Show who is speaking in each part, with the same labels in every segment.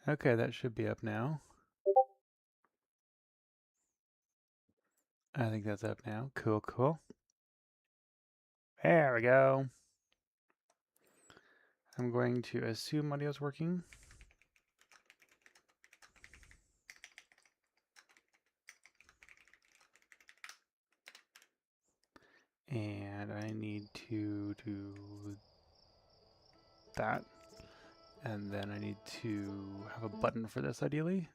Speaker 1: Okay, that should be up now. I think that's up now. Cool, cool. There we go. I'm going to assume audio's working. And I need to do that. And then I need to have a button for this, ideally.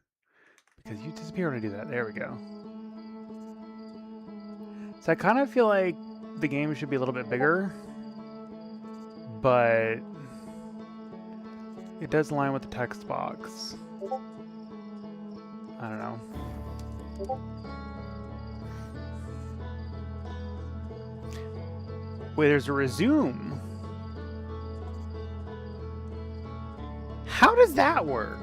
Speaker 1: Because you disappear when I do that. There we go. So I kind of feel like the game should be a little bit bigger. But it does align with the text box. I don't know. Wait, there's a resume. How does that work?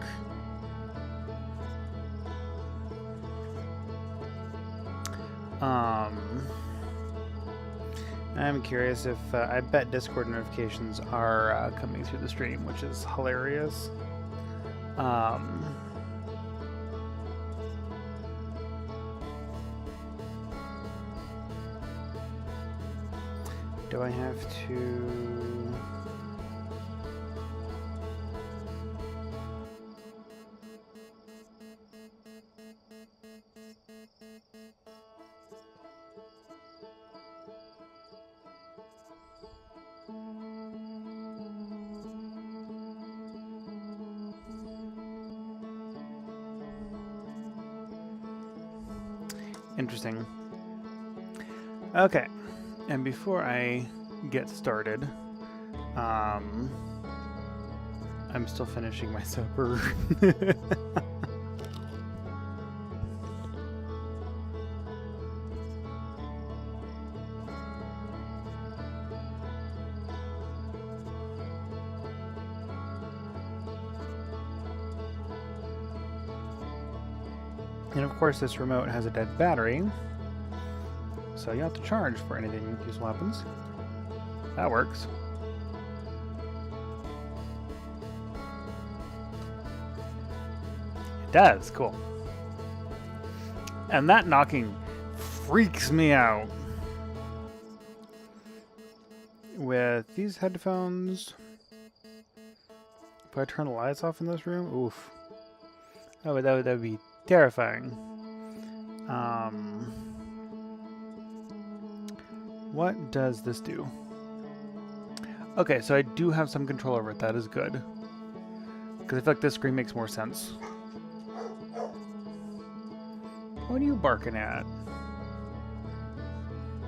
Speaker 1: I'm curious if I bet Discord notifications are coming through the stream, which is hilarious. Do I have to? Interesting. Okay, and before I get started, I'm still finishing my supper. And of course, this remote has a dead battery, so you have to charge for anything useful happens. That works. It does, cool. And that knocking freaks me out. With these headphones, if I turn the lights off in this room, oof. That would be terrifying. What does this do? Okay, so I do have some control over it. That is good. Because I feel like this screen makes more sense. What are you barking at?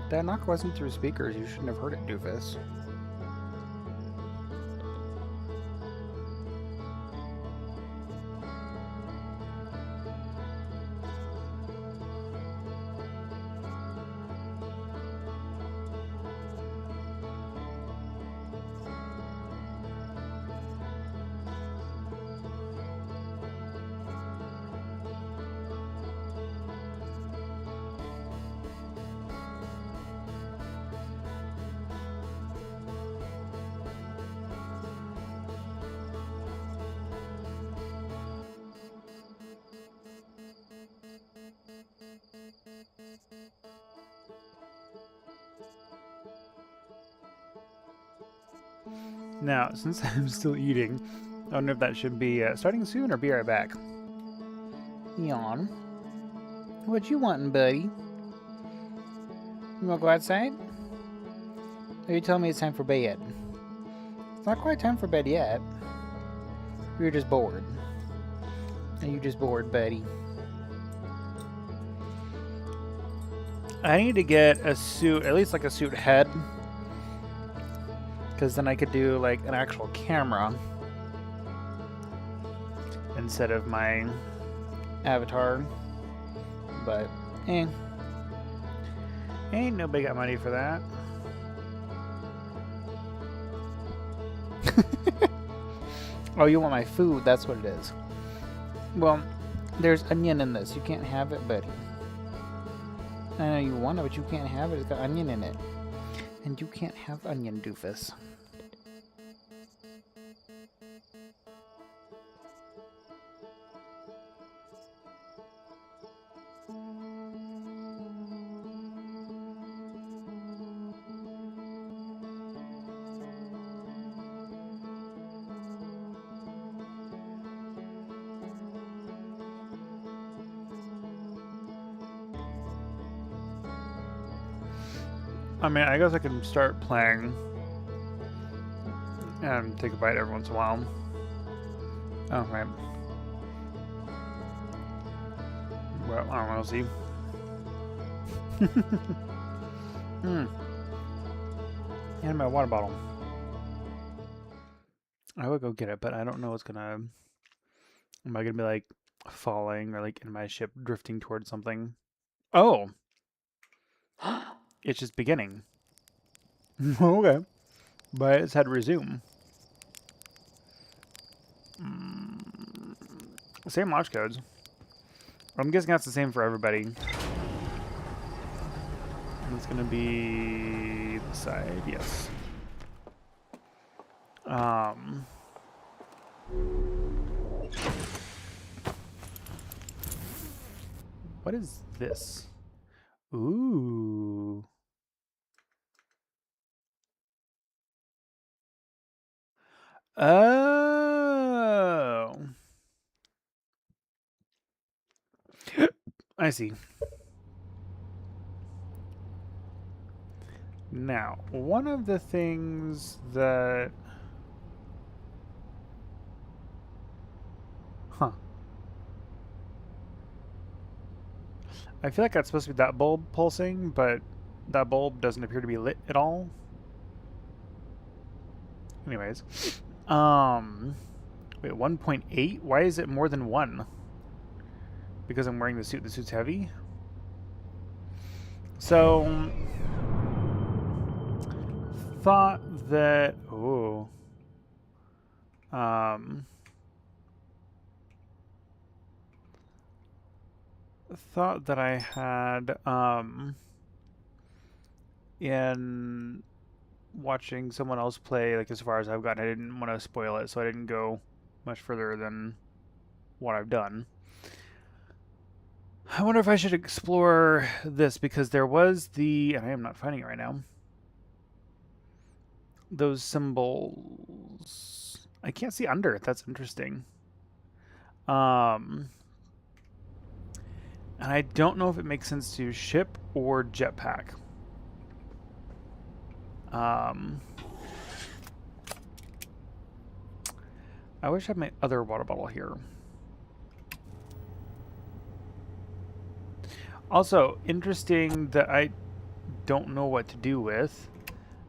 Speaker 1: That knock wasn't through speakers. You shouldn't have heard it, doofus. Now, since I'm still eating, I don't know if that should be starting soon or be right back. Yawn. What you wantin', buddy? You wanna go outside? Or you telling me it's time for bed? It's not quite time for bed yet. You're just bored. Are you just bored, buddy? I need to get a suit, at least like a suit head. Because then I could do like an actual camera instead of my avatar. But, ain't nobody got money for that. Oh, you want my food? That's what it is. Well, there's onion in this. You can't have it, buddy. I know you want it, but you can't have it. It's got onion in it. And you can't have onion, doofus. I mean, I guess I can start playing and take a bite every once in a while. Oh, right. Well, I don't know, we'll see. And my water bottle. I would go get it, but I don't know what's gonna... Am I gonna be, like, falling or, like, in my ship drifting towards something? Oh! It's just beginning. Okay. But it's had to resume. Same launch codes. I'm guessing that's the same for everybody. And it's gonna be the side, yes. What is this? Ooh. Oh. I see. Now, one of the things that... Huh. I feel like that's supposed to be that bulb pulsing, but that bulb doesn't appear to be lit at all. Anyways. Wait, 1.8? Why is it more than 1? Because I'm wearing the suit. The suit's heavy? So... Thought that... Oh. Thought that I had, in watching someone else play, like, as far as I've gotten, I didn't want to spoil it, so I didn't go much further than what I've done. I wonder if I should explore this, because there was the, and I am not finding it right now, those symbols. I can't see under. That's interesting. And I don't know if it makes sense to ship or jetpack. I wish I had my other water bottle here. Also, interesting that I don't know what to do with,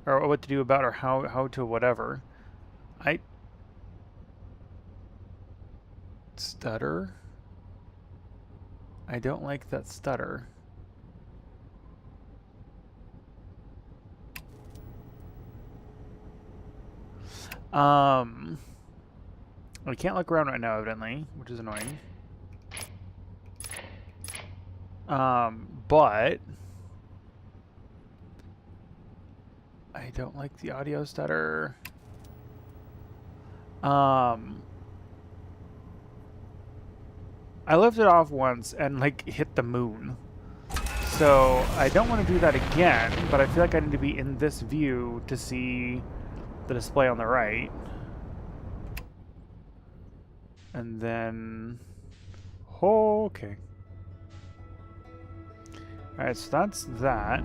Speaker 1: or what to do about, or how to whatever. Stutter? I don't like that stutter. I can't look around right now, evidently, which is annoying. But I don't like the audio stutter. I lifted off once and, like, hit the moon. So I don't want to do that again, but I feel like I need to be in this view to see the display on the right. And then... Oh, okay. Alright, so that's that.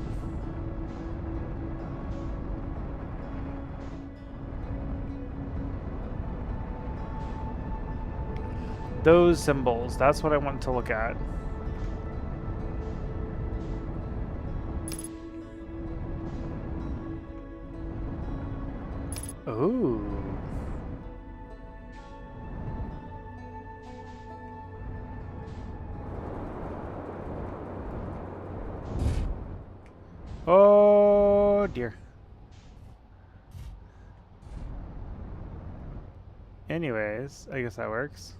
Speaker 1: Those symbols, that's what I want to look at. Ooh. Oh dear. Anyways, I guess that works.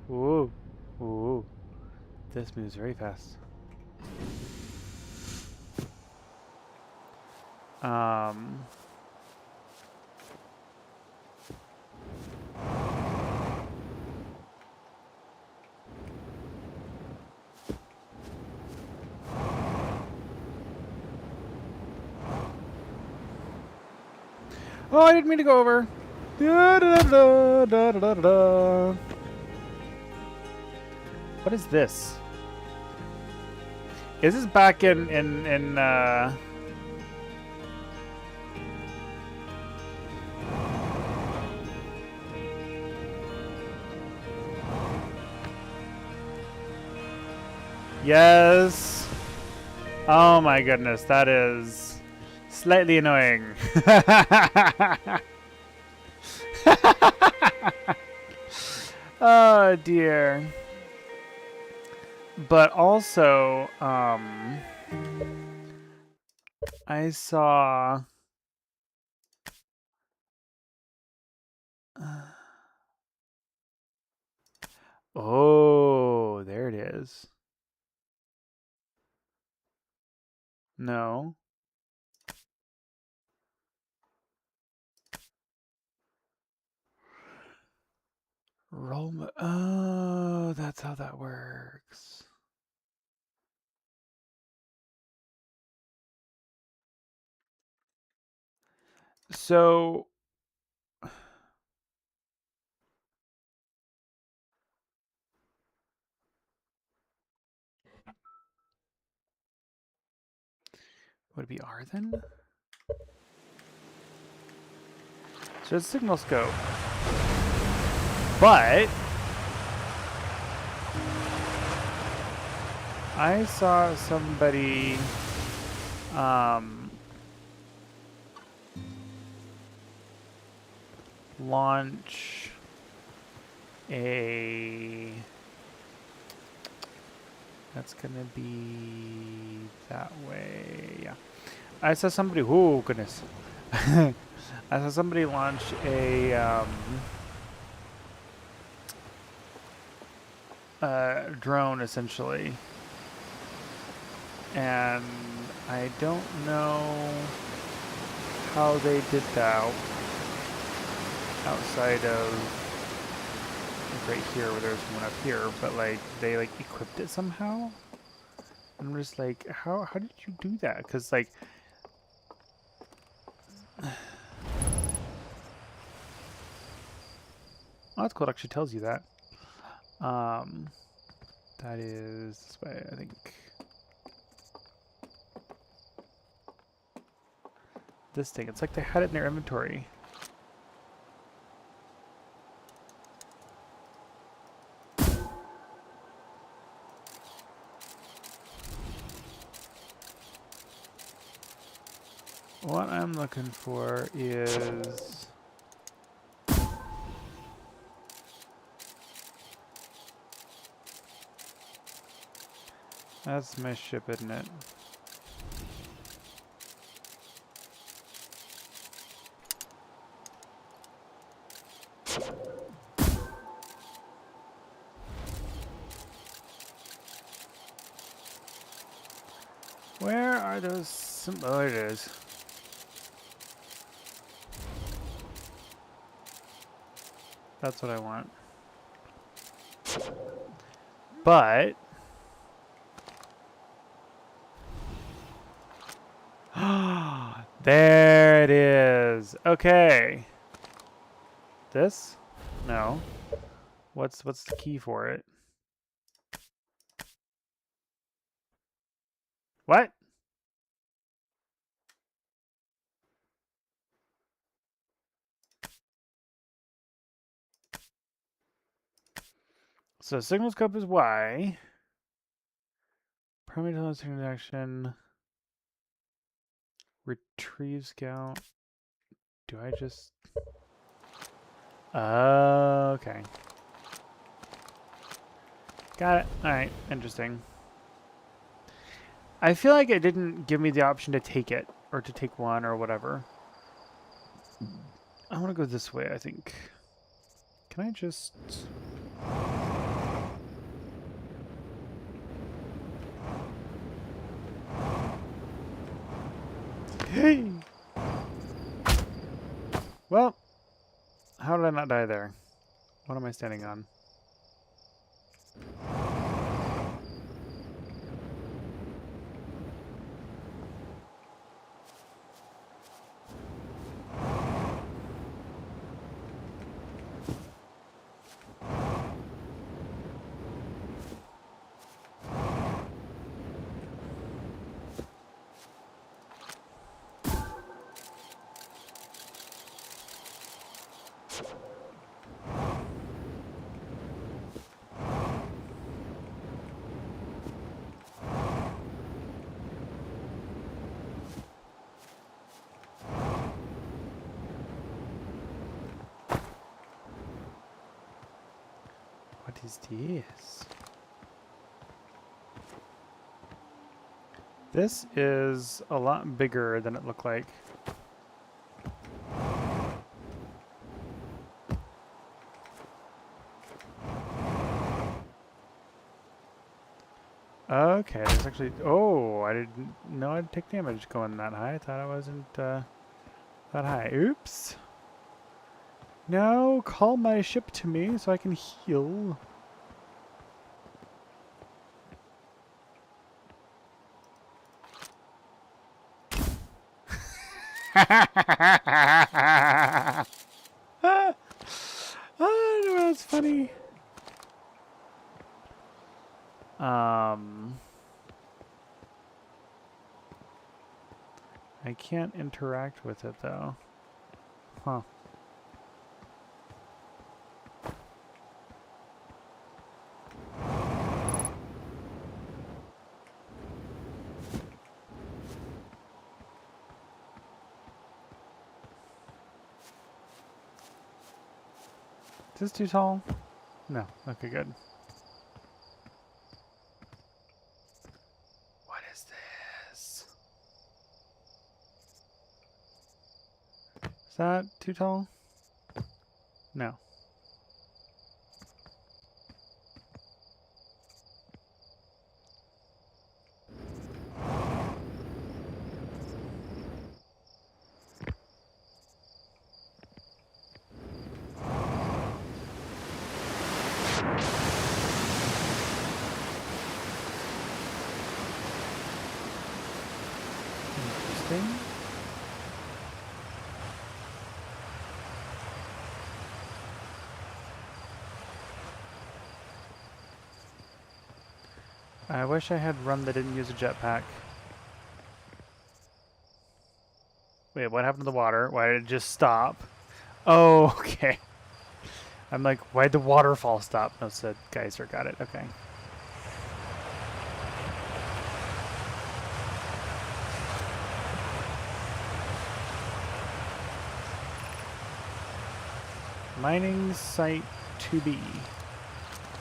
Speaker 1: Ooh. Ooh. This moves very fast. Oh, I didn't mean to go over. Da, da, da, da, da, da, da. What is this? Is this back in Yes. Oh my goodness, that is slightly annoying. Oh dear. But also, I saw oh, there it is. No. Oh, that's how that works. So would it be R then? So it's signal scope. But I saw somebody launch a that's gonna be that way. Yeah. I saw somebody oh goodness. I saw somebody launch a drone essentially. And I don't know how they did that outside of right here where there's one up here, but like they like equipped it somehow. I'm just like, how did you do that? Because like oh, that's cool. It actually tells you that. That is this way, I think. This thing, it's like they had it in their inventory. What I'm looking for is that's my ship, isn't it? Where are those? Oh, there it is. That's what I want. But there it is. Okay. This? No. What's the key for it? What? So signal scope is Y. Primary telemetry action. Retrieve scout. Do I just... okay. Got it. Alright, interesting. I feel like it didn't give me the option to take it, or to take one, or whatever. I want to go this way, I think. Can I just... Hey! Well, how did I not die there? What am I standing on? What is this? This is a lot bigger than it looked like. Okay, there's actually... Oh, I didn't know I'd take damage going that high. I thought I wasn't that high. Oops. No, call my ship to me so I can heal. Oh, that's funny. I can't interact with it though. Huh. Is this too tall? No. Okay, good. What is this? Is that too tall? No. Interesting. I wish I had run that didn't use a jetpack. Wait, what happened to the water? Why did it just stop? Oh, okay. I'm like, why'd the waterfall stop? No, it said geyser. Got it. Okay. Mining site to be.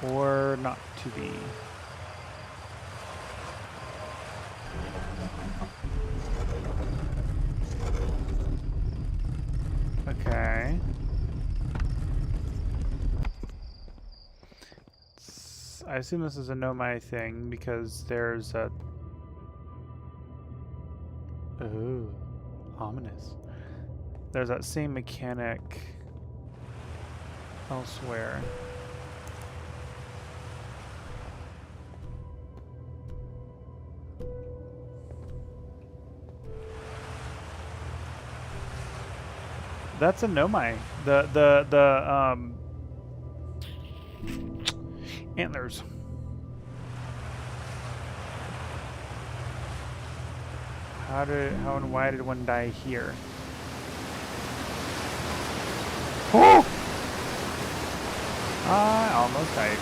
Speaker 1: Or not to be. Okay. I assume this is a Nomai thing because there's a... Ooh, ominous. There's that same mechanic elsewhere. That's a Nomai. The antlers. How and why did one die here? Oh! I almost died.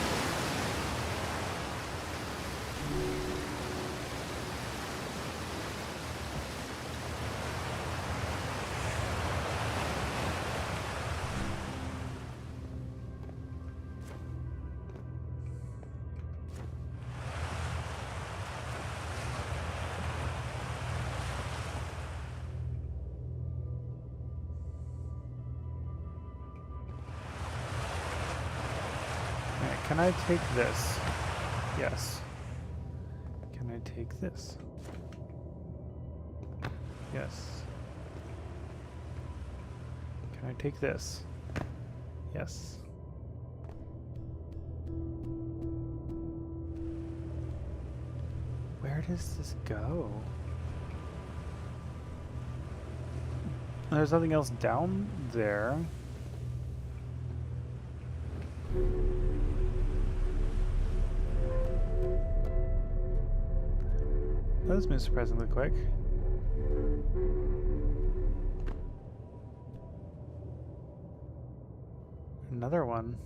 Speaker 1: Can I take this? Yes. Can I take this? Yes. Can I take this? Yes. Where does this go? There's nothing else down there. That was moved surprisingly quick. Another one.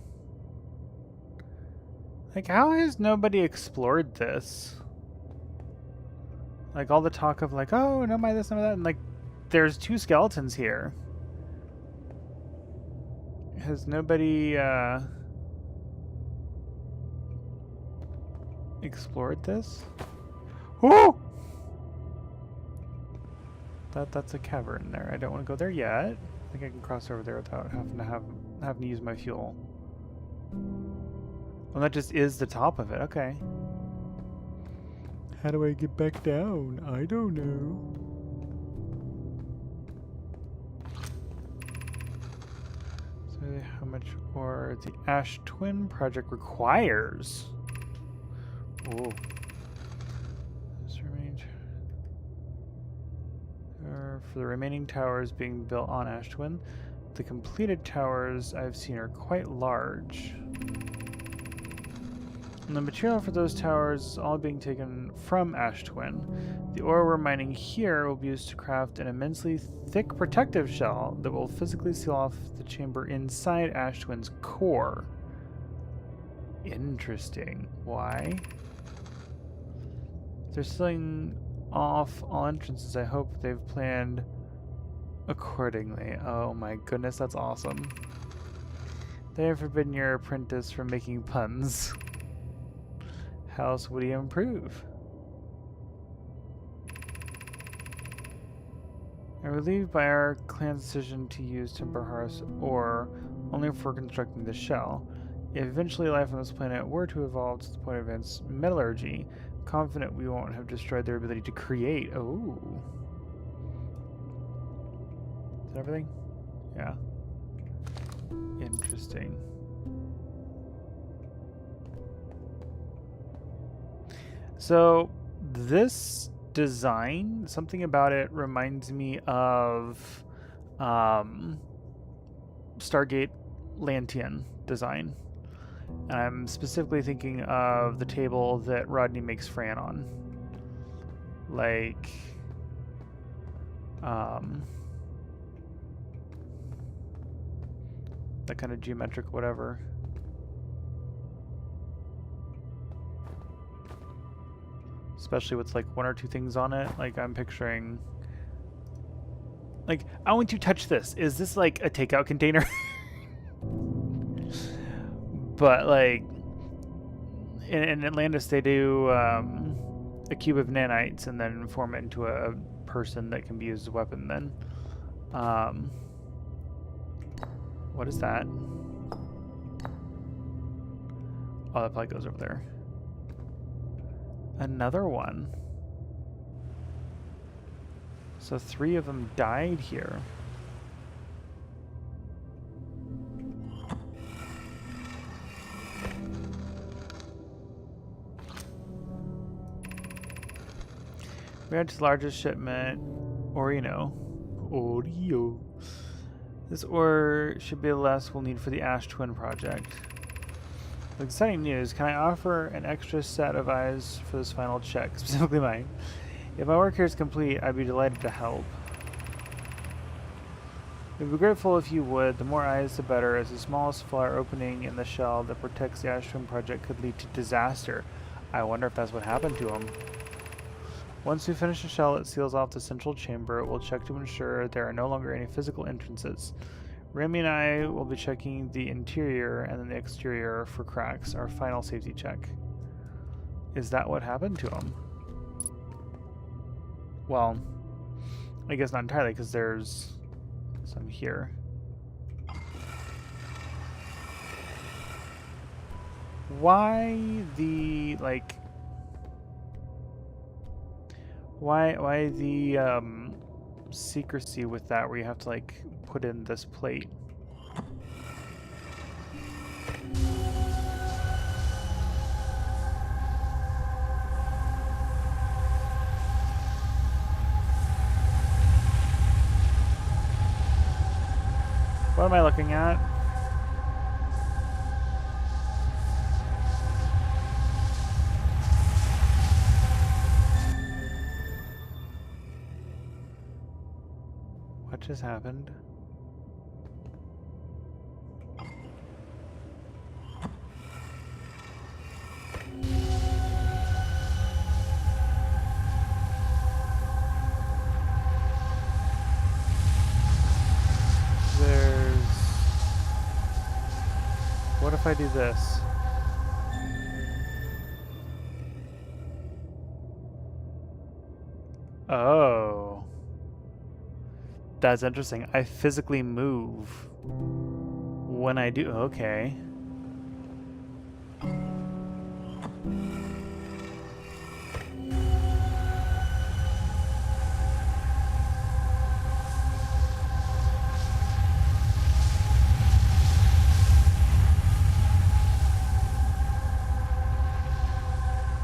Speaker 1: Like, how has nobody explored this? Like, all the talk of, like, oh, no, my this, no, that, and, like, there's 2 skeletons here. Has nobody, explored this? Whoa! That's a cavern there. I don't want to go there yet. I think I can cross over there without having to use my fuel. Well, that just is the top of it. Okay. How do I get back down? I don't know. So how much ore the Ash Twin project requires? Oh. For the remaining towers being built on Ash Twin, the completed towers I've seen are quite large. And the material for those towers is all being taken from Ash Twin. The ore we're mining here will be used to craft an immensely thick protective shell that will physically seal off the chamber inside Ash Twin's core. Interesting. Why? They're sealing off all entrances. I hope they've planned accordingly. Oh my goodness, that's awesome. They have forbidden your apprentice from making puns. How else would he improve? I'm relieved by our clan's decision to use Timberhearth's ore only for constructing the shell. If eventually life on this planet were to evolve to the point of advanced metallurgy, confident we won't have destroyed their ability to create. Oh. Is that everything? Yeah. Interesting. So this design, something about it reminds me of Stargate Lantean design. And I'm specifically thinking of the table that Rodney makes Fran on. Like, that kind of geometric whatever. Especially with like 1 or 2 things on it. Like I'm picturing, like, I want to touch this. Is this like a takeout container? But like in Atlantis, they do a cube of nanites and then form it into a person that can be used as a weapon. Then, what is that? Oh, that probably goes over there. Another one. So 3 of them died here. We had its largest shipment, Oreo. This ore should be the last we'll need for the Ash Twin project. With exciting news, can I offer an extra set of eyes for this final check, specifically mine? If my work here is complete, I'd be delighted to help. We'd be grateful if you would. The more eyes, the better, as the smallest flower opening in the shell that protects the Ash Twin project could lead to disaster. I wonder if that's what happened to him. Once we finish the shell that seals off the central chamber, we'll check to ensure there are no longer any physical entrances. Remy and I will be checking the interior and then the exterior for cracks, our final safety check. Is that what happened to him? Well, I guess not entirely, because there's some here. Why the, like... Why the secrecy with that, where you have to like put in this plate? What am I looking at? What just happened? if I do this? Oh. That's interesting. I physically move when I do. Okay.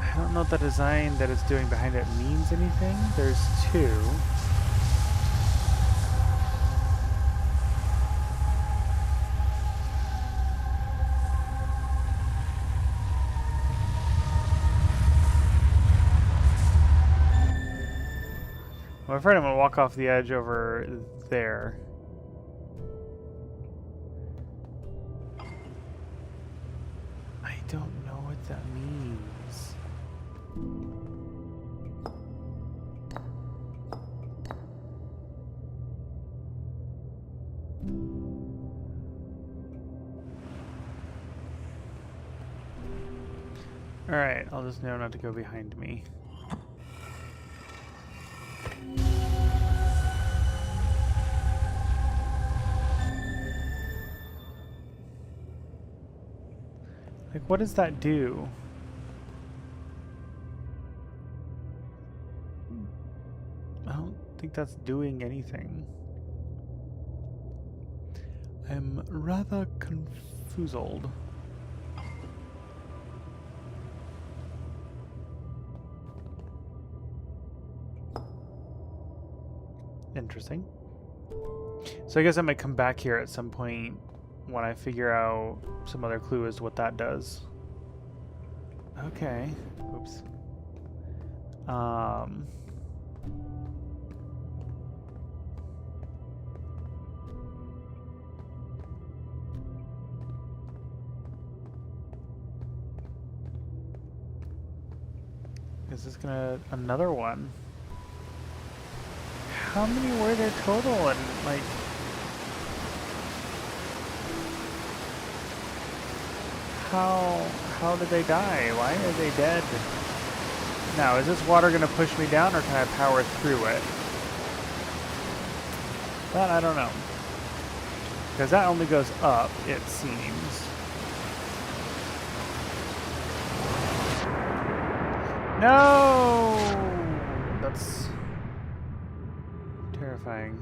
Speaker 1: I don't know if the design that it's doing behind it means anything. There's two. I'm afraid I'm gonna walk off the edge over there. I don't know what that means. Alright, I'll just know not to go behind me. Like, what does that do? I don't think that's doing anything. I'm rather confused. Interesting. So I guess I might come back here at some point when I figure out some other clue as to what that does. Okay. Oops. Is this gonna... another one? How many were there total? And like... How did they die? Why are they dead? Now, is this water gonna push me down or can I power through it? That I don't know. Because that only goes up, it seems. No! That's terrifying.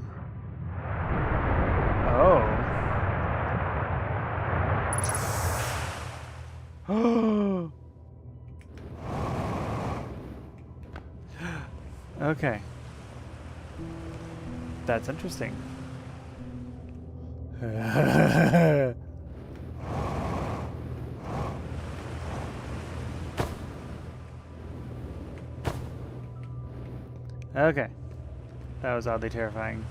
Speaker 1: Oh. Okay. That's interesting. Okay. That was oddly terrifying.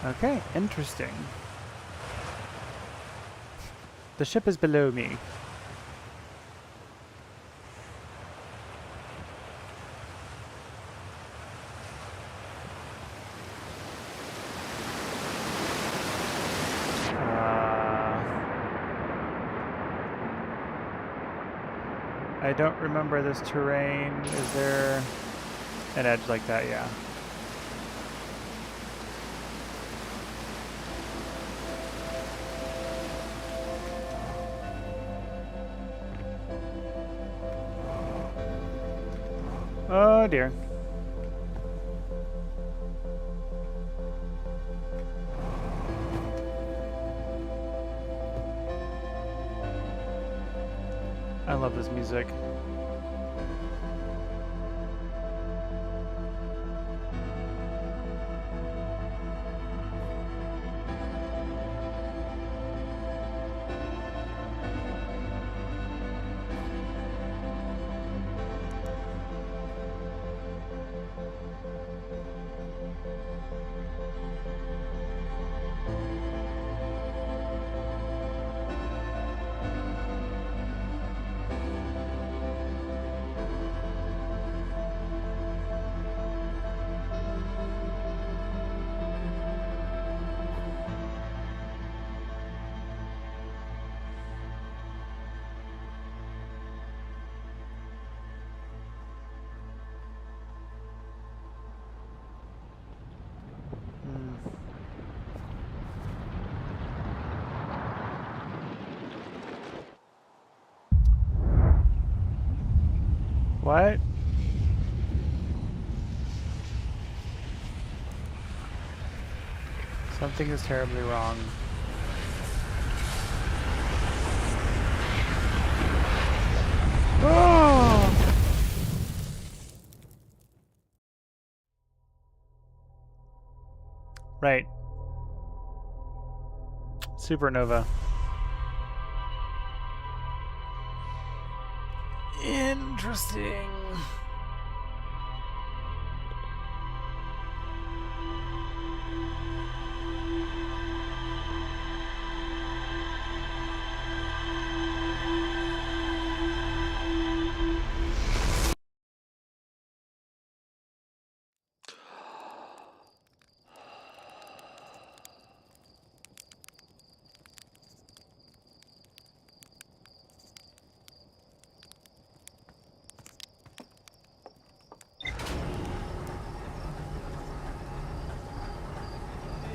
Speaker 1: Okay, interesting. The ship is below me. I don't remember this terrain. Is there an edge like that? Yeah. Oh dear. I love this music. What? Something is terribly wrong. Oh! Right. Supernova. Interesting.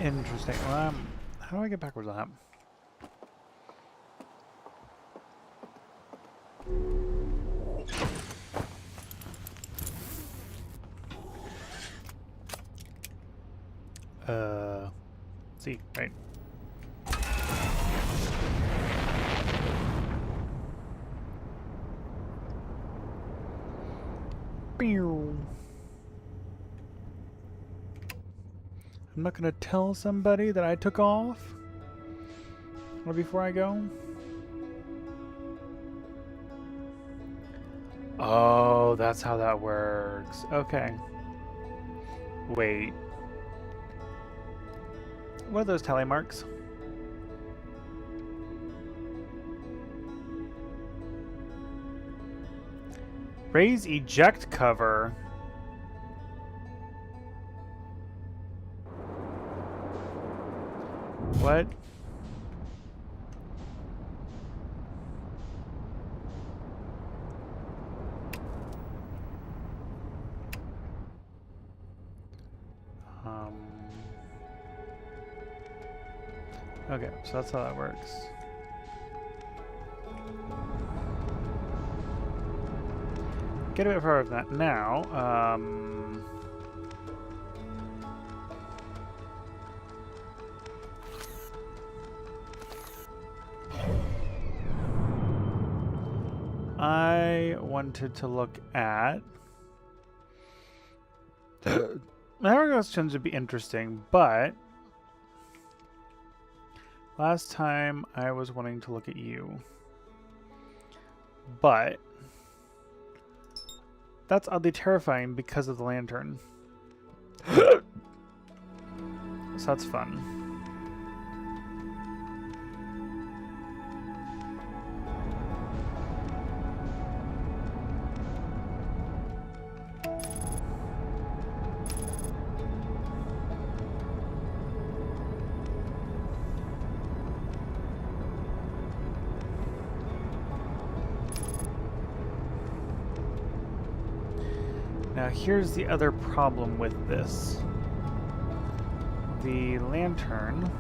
Speaker 1: Interesting. Well, how do I get backwards on that? See, right. Pew. I'm not gonna tell somebody that I took off. Or before I go. Oh, that's how that works. Okay. Wait. What are those tally marks? Raise eject cover. What? Okay, so that's how that works. Get a bit further than that now. I wanted to look at... questions would be interesting, but... Last time I was wanting to look at you. But... That's oddly terrifying because of the lantern. So that's fun. Now here's the other problem with this. The lantern...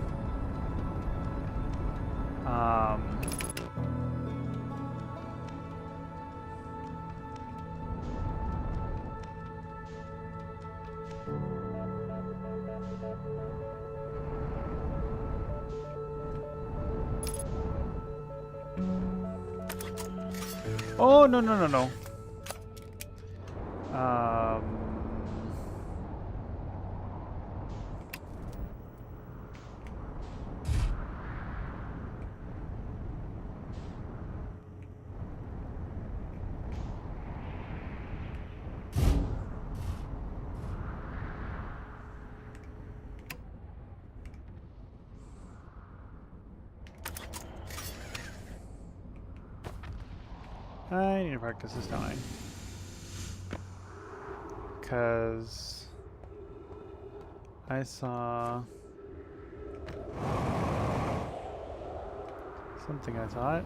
Speaker 1: Oh, no, no, no, no. I need to practice this, don't I? Because I saw something I thought.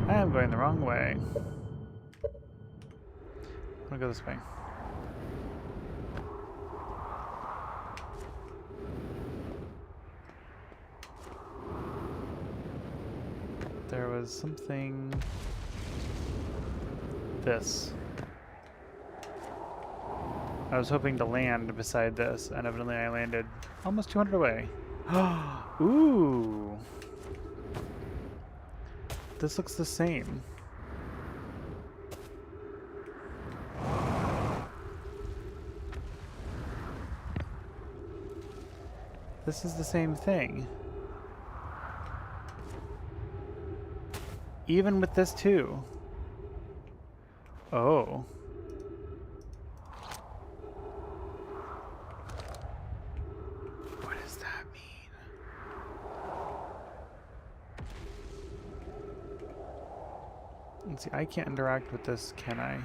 Speaker 1: I am going the wrong way. I'm gonna go this way. There was something... This. I was hoping to land beside this, and evidently I landed almost 200 away. Ooh! This looks the same. This is the same thing. Even with this too. Oh. What does that mean? Let's see, I can't interact with this, can I?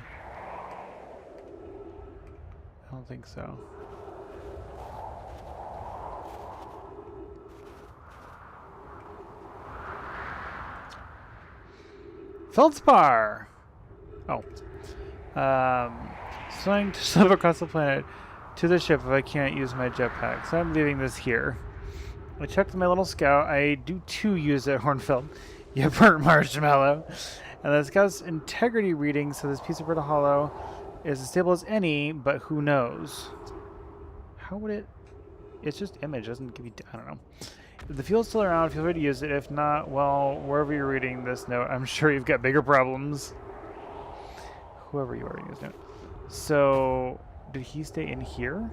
Speaker 1: I don't think so. Feldspar! Oh. Swing to slip across the planet to the ship if I can't use my jetpack. So I'm leaving this here. I checked my little scout. I do too use it, Hornfeld. You burnt marshmallow. And the scout's integrity reading, so this piece of Brittle Hollow is as stable as any, but who knows? How would it... It's just image, doesn't give you... I don't know. If the fuel's still around, feel free to use it. If not, well, wherever you're reading this note, I'm sure you've got bigger problems. Whoever you are reading this note. So, did he stay in here?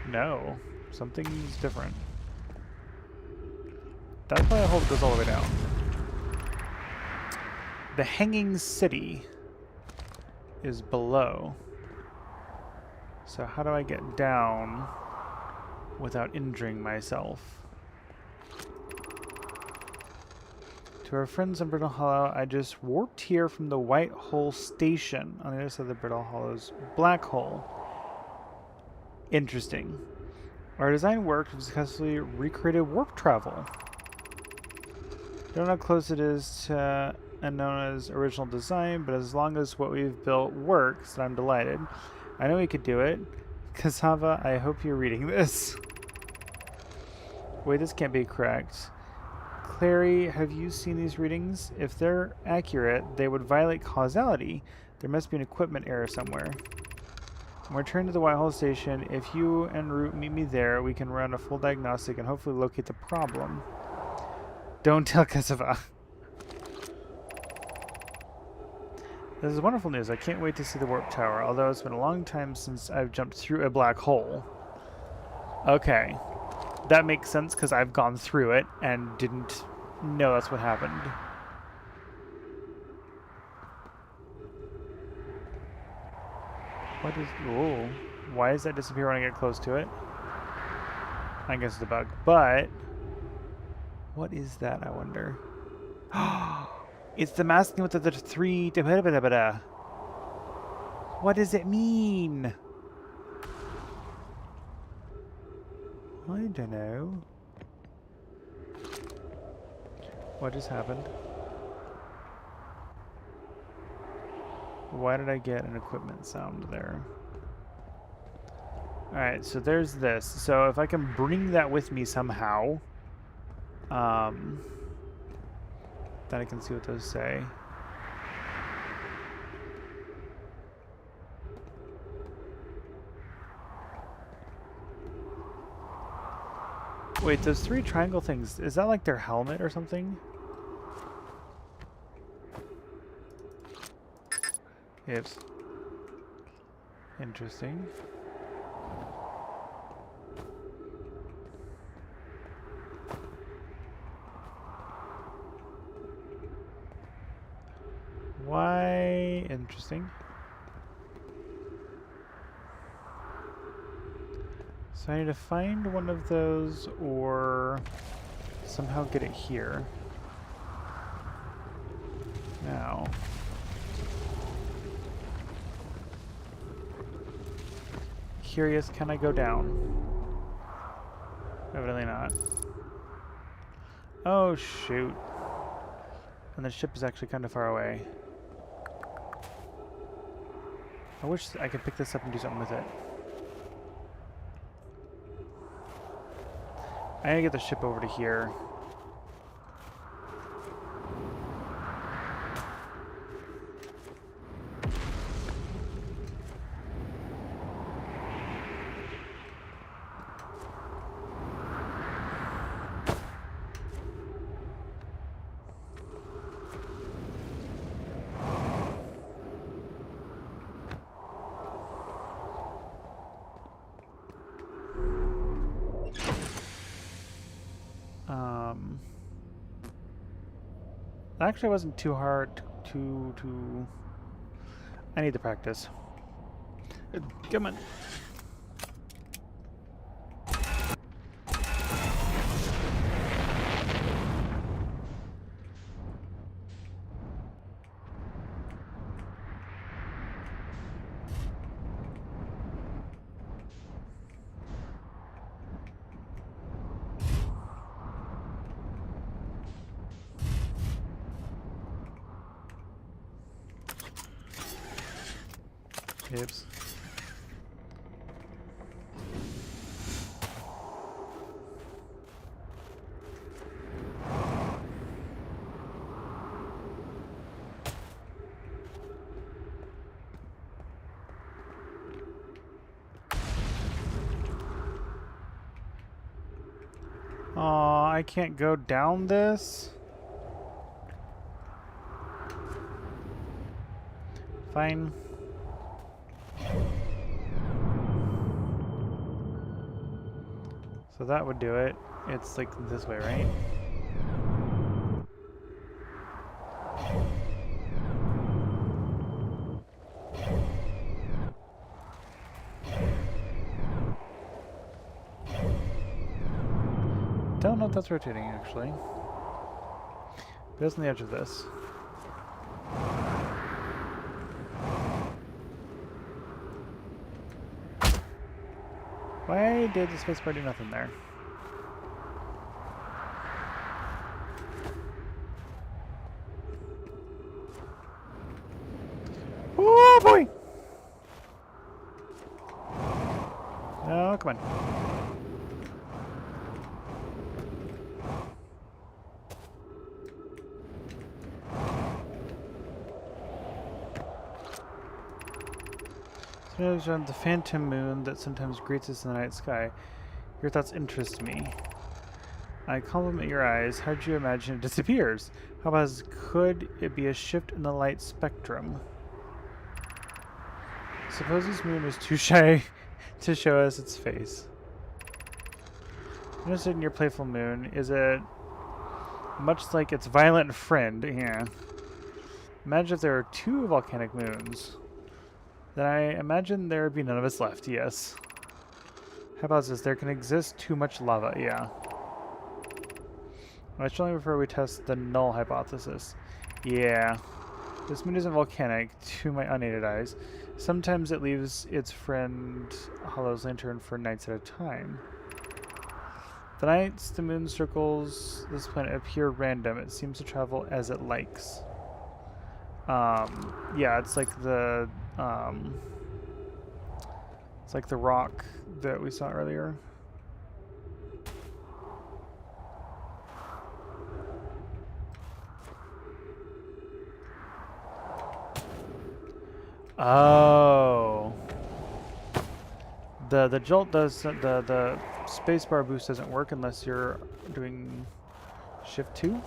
Speaker 1: No. Something's different. That's why I hope it goes all the way down. The Hanging City is below. So how do I get down without injuring myself? To our friends in Brittle Hollow, I just warped here from the White Hole Station on the other side of the Brittle Hollow's black hole. Interesting. Our design worked. We successfully recreated warp travel. Don't know how close it is to Anona's original design, but as long as what we've built works, then I'm delighted. I know we could do it. Cassava, I hope you're reading this. Wait, this can't be correct. Clary, have you seen these readings? If they're accurate, they would violate causality. There must be an equipment error somewhere. I'm returning to the Whitehall Station. If you and Root meet me there, we can run a full diagnostic and hopefully locate the problem. Don't tell Cassava. This is wonderful news. I can't wait to see the warp tower, although it's been a long time since I've jumped through a black hole. Okay. That makes sense because I've gone through it and didn't know that's what happened. What is... Oh. Why does that disappear when I get close to it? I guess it's a bug. But... what is that, I wonder? It's the masking with the three... What does it mean? I don't know. What just happened? Why did I get an equipment sound there? Alright, so there's this. So if I can bring that with me somehow, then I can see what those say. Wait, those three triangle things, is that like their helmet or something? Yes. Interesting. Why? Interesting. So I need to find one of those or somehow get it here. Now. Curious, can I go down? Evidently not. Oh shoot. And the ship is actually kind of far away. I wish I could pick this up and do something with it. I gotta get the ship over to here. Actually, it wasn't too hard to. I need to practice. Come on. Oops. Aw, I can't go down this? Fine. So that would do it. It's like this way, right? Don't know if that's rotating, actually. But it's on the edge of this. Why did the spacebar do nothing there? Oh boy! No, come on. On the phantom moon that sometimes greets us in the night sky. Your thoughts interest me. I compliment your eyes. How did you imagine it disappears? How about could it be a shift in the light spectrum? Suppose this moon is too shy to show us its face. Interested in your playful moon. Is it much like its violent friend? Yeah. Imagine if there are 2 volcanic moons. Then I imagine there would be none of us left, yes. How about this? There can exist too much lava, yeah. I strongly prefer we test the null hypothesis. Yeah. This moon isn't volcanic, to my unaided eyes. Sometimes it leaves its friend Hollow's lantern for nights at a time. The nights the moon circles this planet appear random. It seems to travel as it likes. Yeah, it's like the rock that we saw earlier. Oh. The jolt does the spacebar boost doesn't work unless you're doing shift 2.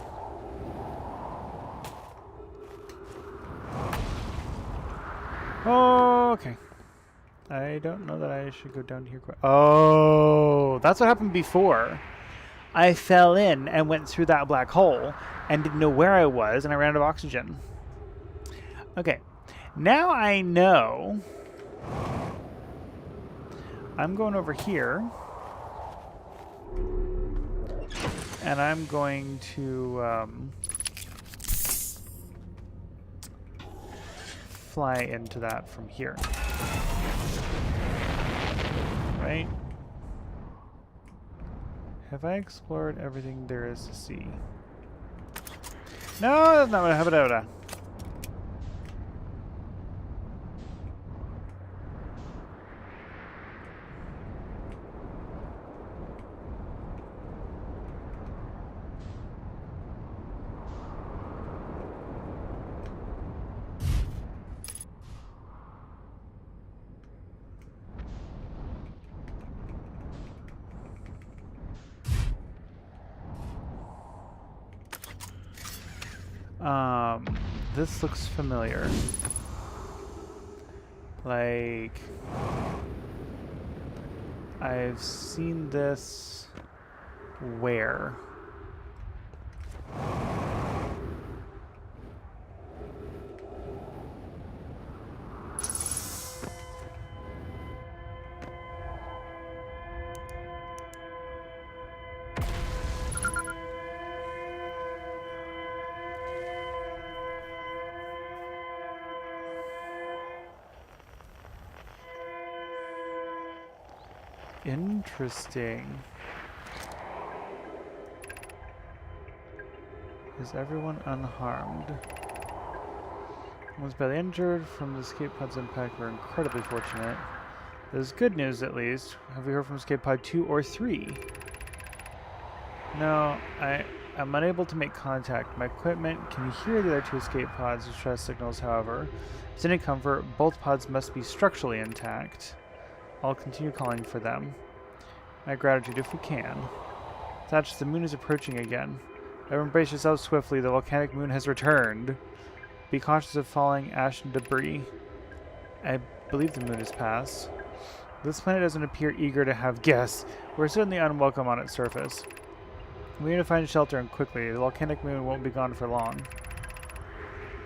Speaker 1: Oh, okay. I don't know that I should go down here. Oh, that's what happened before. I fell in and went through that black hole and didn't know where I was, and I ran out of oxygen. Okay. Now I know. I'm going over here. And I'm going to fly into that from here. Right? Have I explored everything there is to see? No, that's not what I have. This looks familiar. Like, I've seen this where? Interesting. Is everyone unharmed? One's badly injured from the escape pod's impact. We're incredibly fortunate. There's good news, at least. Have we heard from escape pod 2 or 3? No, I'm unable to make contact. My equipment can hear the other 2 escape pods' distress signals, however. If it's any comfort, both pods must be structurally intact. I'll continue calling for them. My gratitude if we can. Thatch, the moon is approaching again. Everyone brace yourselves swiftly. The volcanic moon has returned. Be cautious of falling ash and debris. I believe the moon has passed. This planet doesn't appear eager to have guests. We're certainly unwelcome on its surface. We need to find shelter and quickly. The volcanic moon won't be gone for long.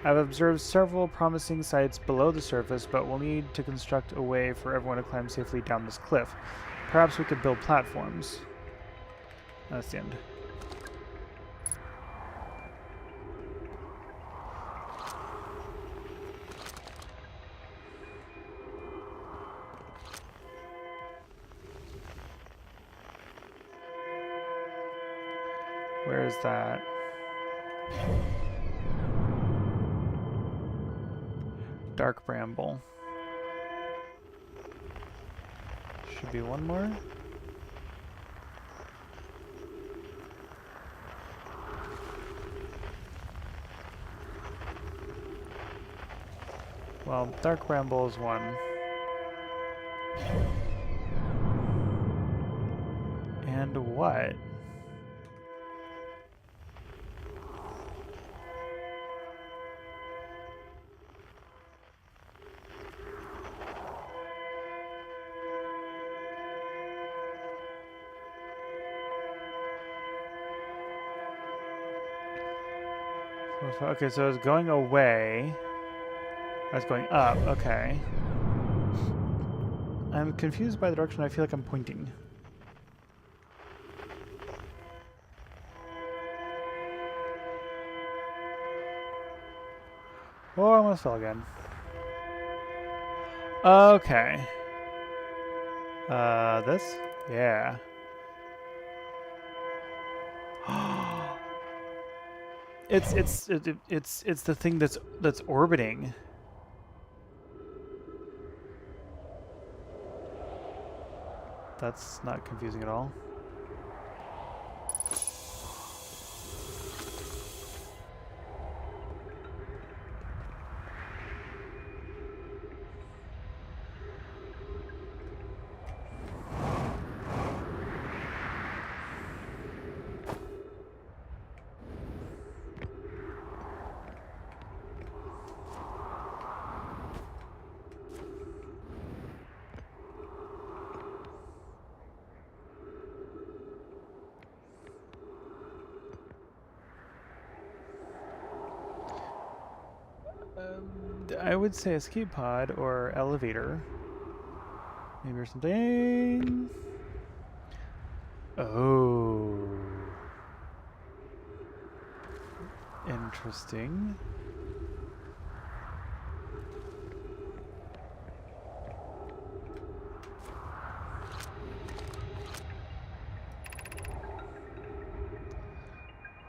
Speaker 1: I've observed several promising sites below the surface, but we'll need to construct a way for everyone to climb safely down this cliff. Perhaps we could build platforms. That's the end. Where is that? Dark Bramble. Should be one more. Well, Dark Bramble is one. And what? Okay, so it's going away. That's going up, okay. I'm confused by the direction I feel like I'm pointing. Oh, I almost fell again. Okay. This? Yeah. It's the thing that's orbiting. That's not confusing at all. I would say escape pod or elevator. Maybe or something. Oh. Interesting.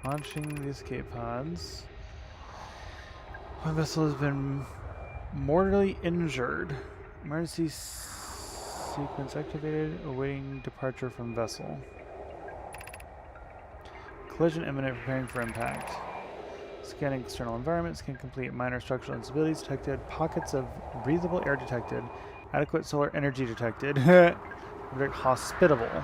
Speaker 1: Launching the escape pods. One vessel has been mortally injured. Emergency sequence activated. Awaiting departure from vessel. Collision imminent. Preparing for impact. Scanning external environment. Scan complete. Minor structural instabilities detected. Pockets of breathable air detected. Adequate solar energy detected. Very hospitable.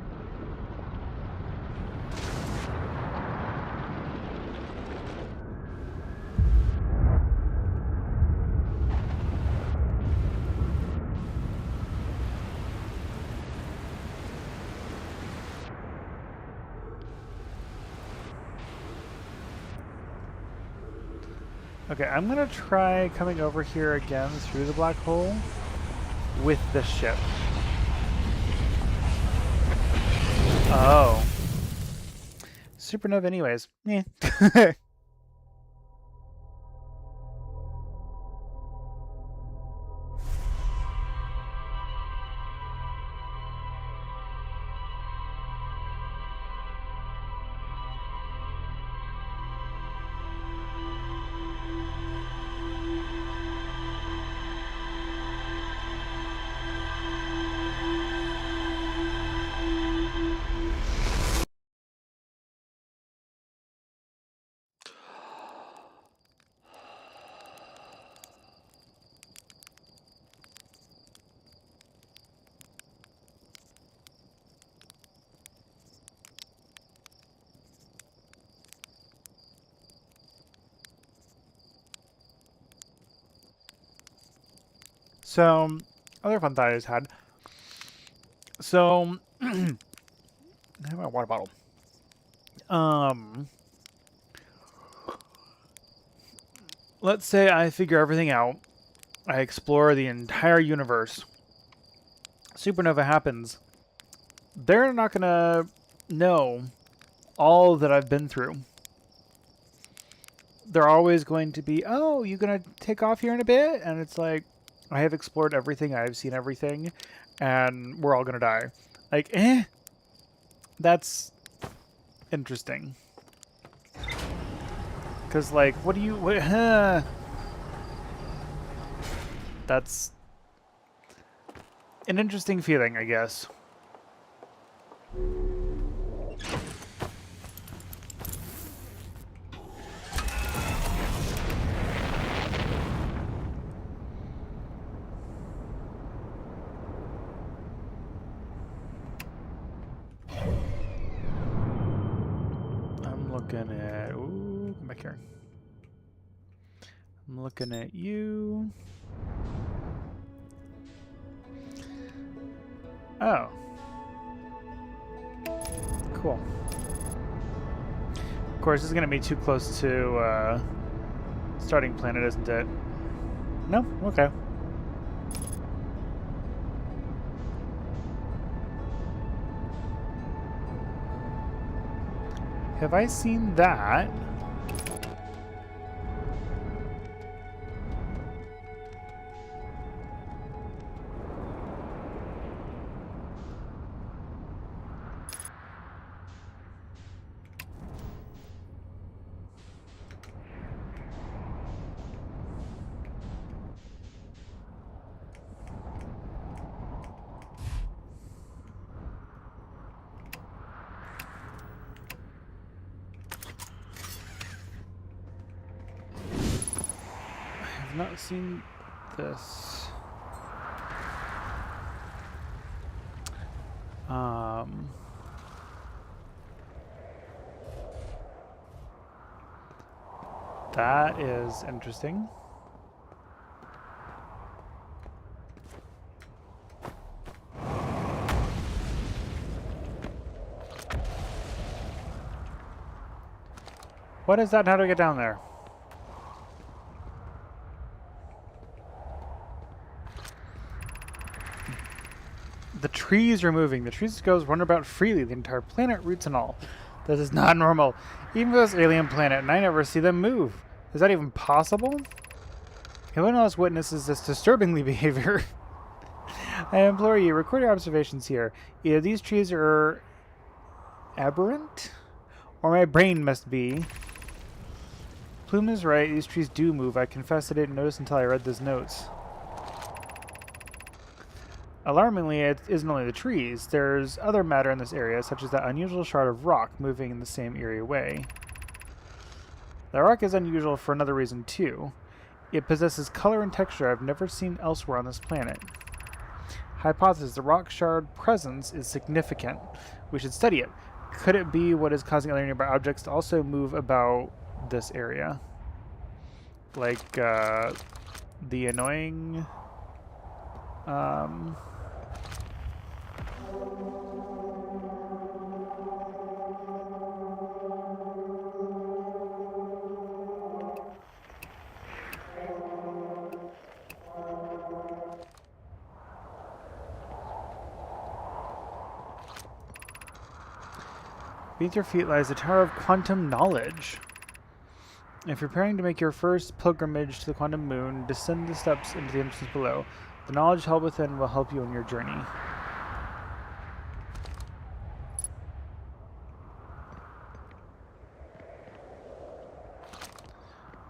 Speaker 1: Okay, I'm gonna try coming over here again through the black hole with the ship. Oh. Supernova anyways. Eh. So, other fun thought I just had. So, I have my water bottle. Let's say I figure everything out. I explore the entire universe. Supernova happens. They're not gonna know all that I've been through. They're always going to be, oh, you gonna take off here in a bit? And it's like, I have explored everything, I've seen everything, and we're all gonna die. Like, that's interesting. Because, like, what do you... That's an interesting feeling, I guess. I'm looking at... Ooh, come back here. I'm looking at you. Oh. Cool. Of course, this is going to be too close to starting planet, isn't it? No? Okay. Have I seen that? I've not seen this. That is interesting. What is that? How do I get down there? The trees are moving. The trees goes run about freely, the entire planet, roots and all. This is not normal. Even for this alien planet, and I never see them move. Is that even possible? Who else witnesses this disturbingly behavior? I implore you, record your observations here. Either these trees are aberrant, or my brain must be. Plume is right, these trees do move. I confess I didn't notice until I read those notes. Alarmingly, it isn't only the trees. There's other matter in this area, such as that unusual shard of rock moving in the same eerie way. The rock is unusual for another reason, too. It possesses color and texture I've never seen elsewhere on this planet. Hypothesis, the rock shard presence is significant. We should study it. Could it be what is causing other nearby objects to also move about this area? Like, the annoying... Beneath your feet lies the Tower of Quantum Knowledge. If you're preparing to make your first pilgrimage to the Quantum Moon, descend the steps into the entrance below. The knowledge held within will help you on your journey.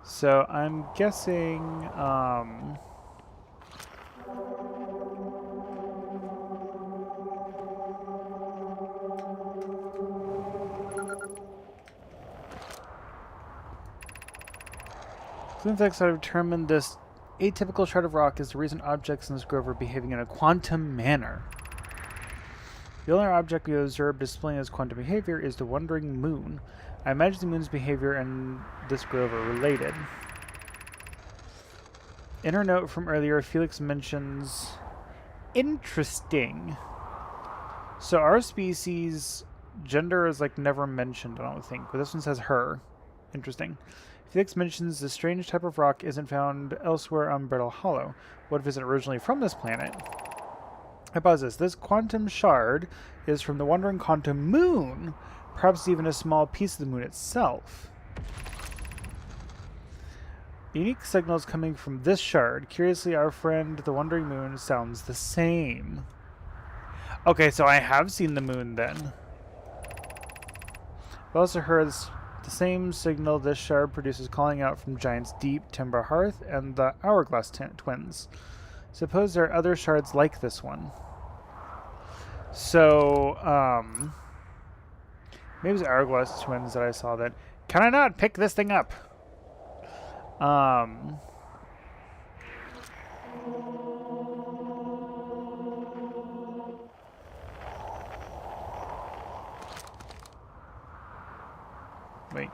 Speaker 1: So I'm guessing, Flintflex have determined this atypical shard of rock is the reason objects in this grove are behaving in a quantum manner. The only object we observed displaying its quantum behavior is the wandering moon. I imagine the moon's behavior and this grove are related. In her note from earlier, Felix mentions... Interesting. So our species, gender is like never mentioned, I don't think, but this one says her. Interesting. Felix mentions the strange type of rock isn't found elsewhere on Brittle Hollow. What if it's originally from this planet? I pause this. This quantum shard is from the wandering quantum moon. Perhaps even a small piece of the moon itself. The unique signals coming from this shard. Curiously, our friend, the wandering moon, sounds the same. Okay, so I have seen the moon then. I've also heard the same signal this shard produces calling out from Giant's Deep, Timber Hearth, and the Hourglass Twins. Suppose there are other shards like this one. So, maybe it was Hourglass Twins that I saw that. Can I not pick this thing up? Wait.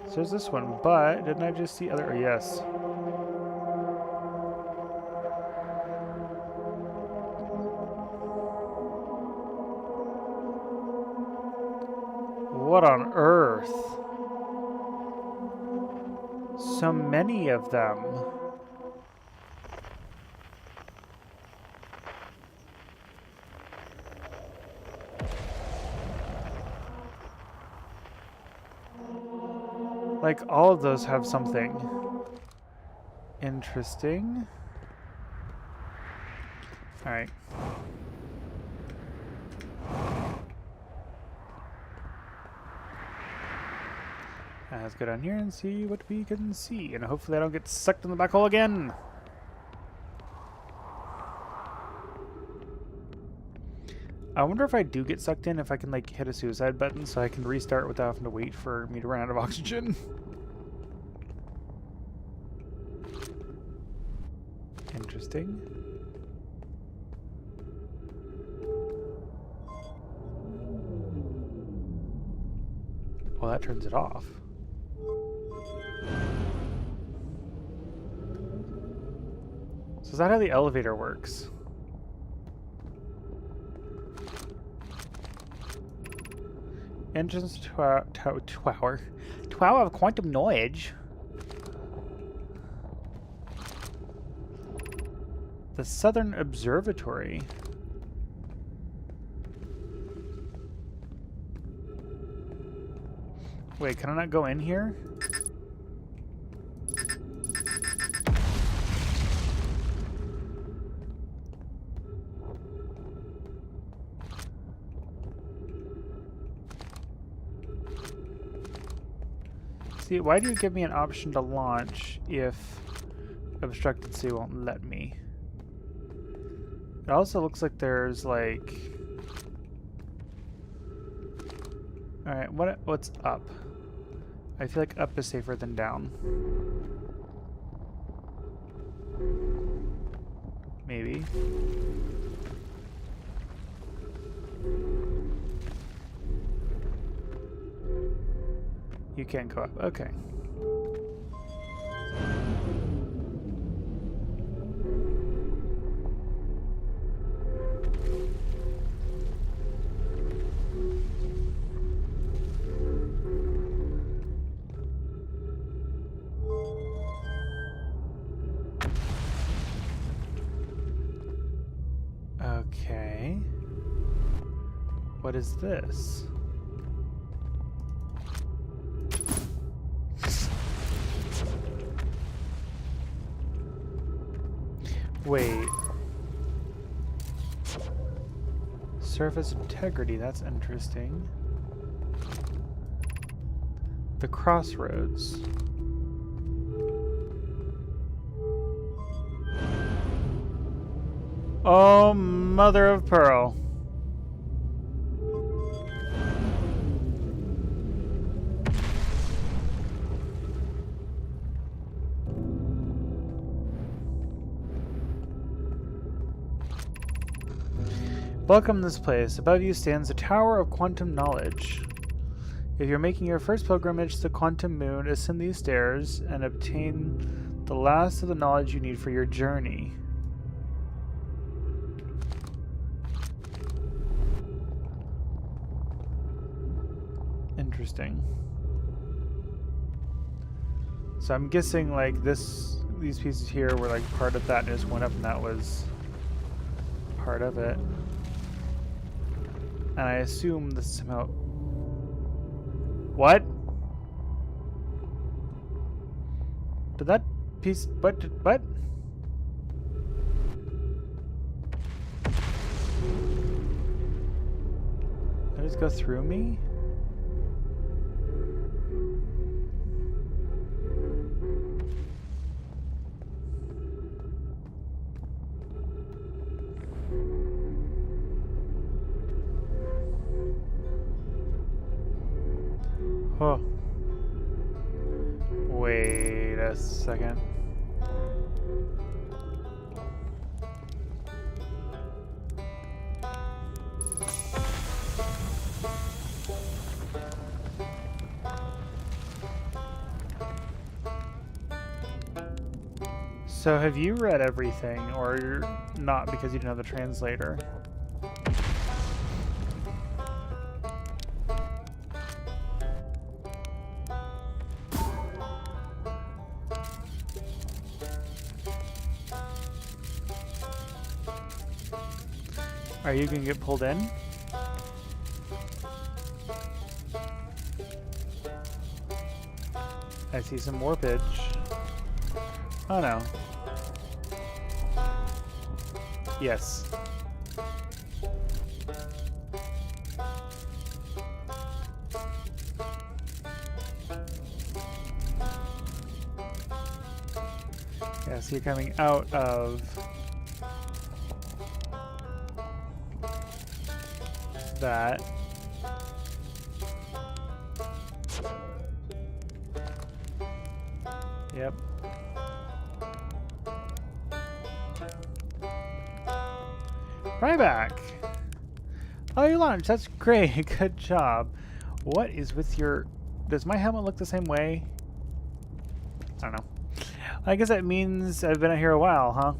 Speaker 1: So there's this one, but didn't I just see other? Yes. What on earth? So many of them. Like, all of those have something interesting. Alright. Let's go down here and see what we can see. And hopefully I don't get sucked in the black hole again. I wonder if I do get sucked in, if I can like hit a suicide button so I can restart without having to wait for me to run out of oxygen. Interesting. Well, that turns it off. So is that how the elevator works? Entrance tower of quantum knowledge. The Southern Observatory. Wait, can I not go in here? See, why do you give me an option to launch if obstructed sea won't let me? It also looks like there's like... Alright, what's up? I feel like up is safer than down. Maybe. You can't go up. Okay. Okay. What is this? Wait. Surface integrity, that's interesting. The crossroads. Oh, mother of pearl. Welcome to this place. Above you stands the Tower of Quantum Knowledge. If you're making your first pilgrimage to the Quantum Moon, ascend these stairs and obtain the last of the knowledge you need for your journey. Interesting. So I'm guessing like these pieces here were like part of that and just went up and that was part of it. And I assume this somehow... What? Did that piece... What? What? Did it just go through me? Oh. Wait a second. So have you read everything, or you're not because you didn't have the translator? Are you gonna get pulled in? I see some warpage. Oh no. Yes. Yeah, so you're coming out of that. Yep. Right back. Oh, you launched. That's great. Good job. What is with your... Does my helmet look the same way? I don't know. I guess that means I've been out here a while, huh?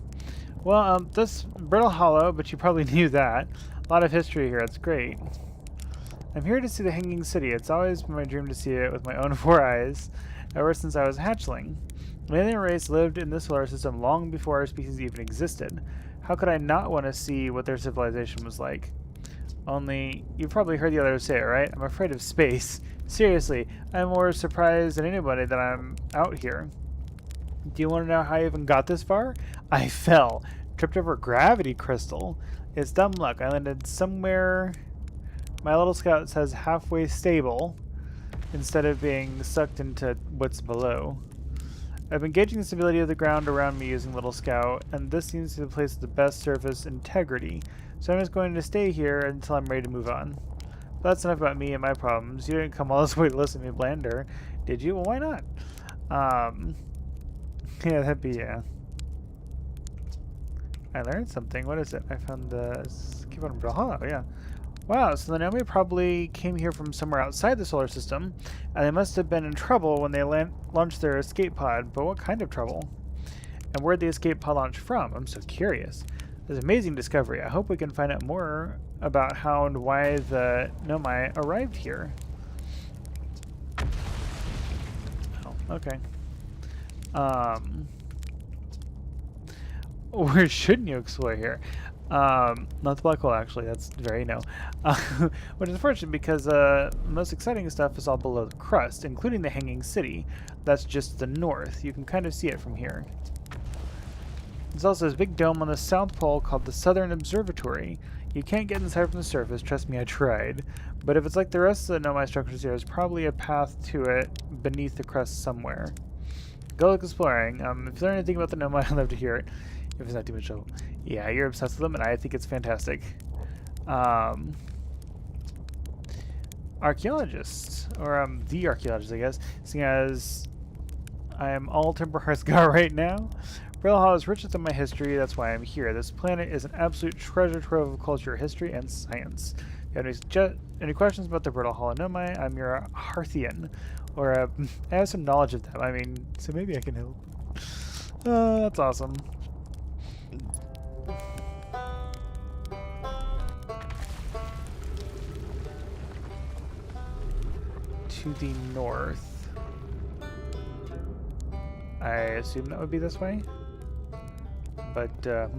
Speaker 1: Well, this Brittle Hollow, but you probably knew that. A lot of history here. It's great. I'm here to see the Hanging City. It's always been my dream to see it with my own 4 eyes, ever since I was a hatchling. The alien race lived in this solar system long before our species even existed. How could I not want to see what their civilization was like? Only, you've probably heard the others say it, right? I'm afraid of space. Seriously, I'm more surprised than anybody that I'm out here. Do you want to know how I even got this far? I fell. Tripped over a gravity crystal. It's dumb luck. I landed somewhere... My little scout says halfway stable, instead of being sucked into what's below. I've been gauging the stability of the ground around me using Little Scout, and this seems to be the place with the best surface integrity, so I'm just going to stay here until I'm ready to move on. But that's enough about me and my problems. You didn't come all this way to listen to me blander, did you? Well, why not? Yeah, that'd be, yeah. I learned something. What is it? I found the keyboard in Brittle Hollow, yeah. Wow, so the Naomi probably came here from somewhere outside the solar system, and they must have been in trouble when they launched their escape pod, but what kind of trouble? And where'd the escape pod launch from? I'm so curious. This amazing discovery. I hope we can find out more about how and why the Nomai arrived here. Oh, okay. Where shouldn't you explore here? Not the black hole, actually. That's very no. Which is unfortunate because most exciting stuff is all below the crust, including the Hanging City. That's just the north. You can kind of see it from here. There's also this big dome on the South Pole called the Southern Observatory. You can't get inside from the surface, trust me, I tried. But if it's like the rest of the Nomai structures here, there's probably a path to it beneath the crust somewhere. Go look exploring. If you learn anything about the Nomai, I'd love to hear it. If it's not too much trouble. Yeah, you're obsessed with them, and I think it's fantastic. Archaeologists, or the archaeologist, I guess, seeing as I am all Timber Hearts guy right now. Brittle Hollow is richer than my history, that's why I'm here. This planet is an absolute treasure trove of culture, history, and science. If you have any questions about the Brittle Hollow Nomai, I'm your Hearthian. Or I have some knowledge of them, I mean, so maybe I can help. That's awesome. To the north. I assume that would be this way. But,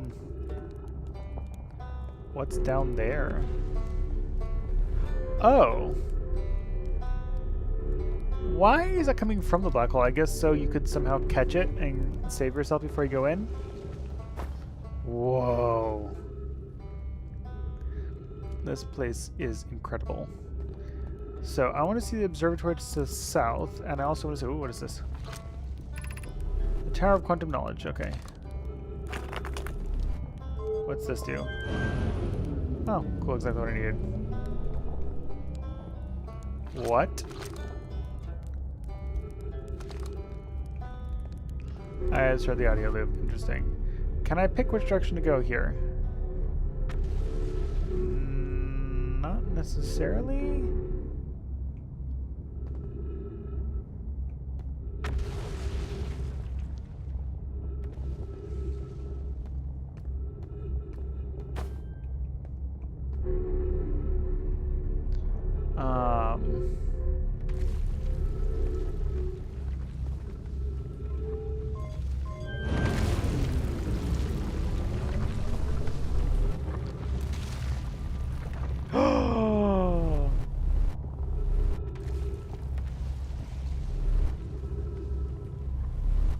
Speaker 1: what's down there? Oh! Why is that coming from the black hole? I guess so you could somehow catch it and save yourself before you go in? Whoa. This place is incredible. So I want to see the observatory to the south, and I also want to see, ooh, what is this? The Tower of Quantum Knowledge, okay. What's this do? Oh, cool, exactly what I needed. What? I just heard the audio loop, interesting. Can I pick which direction to go here? Not necessarily.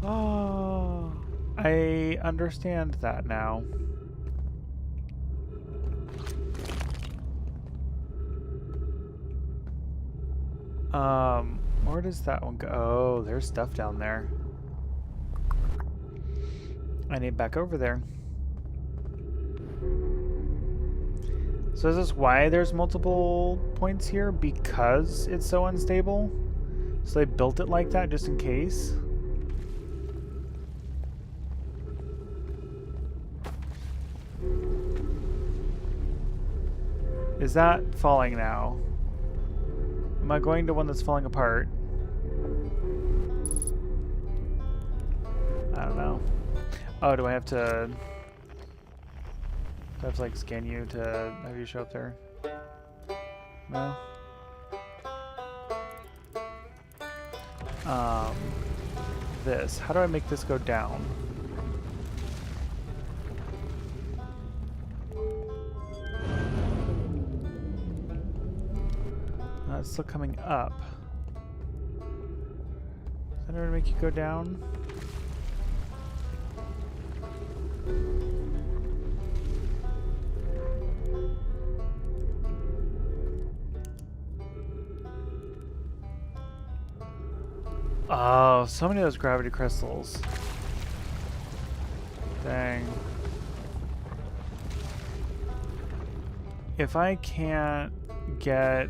Speaker 1: Oh, I understand that now. Where does that one go? Oh, there's stuff down there. I need back over there. So is this why there's multiple points here? Because it's so unstable? So they built it like that just in case? Is that falling now? Am I going to one that's falling apart? I don't know. Oh, do I have to... Do I have to, like, scan you to have you show up there? No? This. How do I make this go down? It's still coming up. Is that going to make you go down? Oh, so many of those gravity crystals. Dang. If I can't get...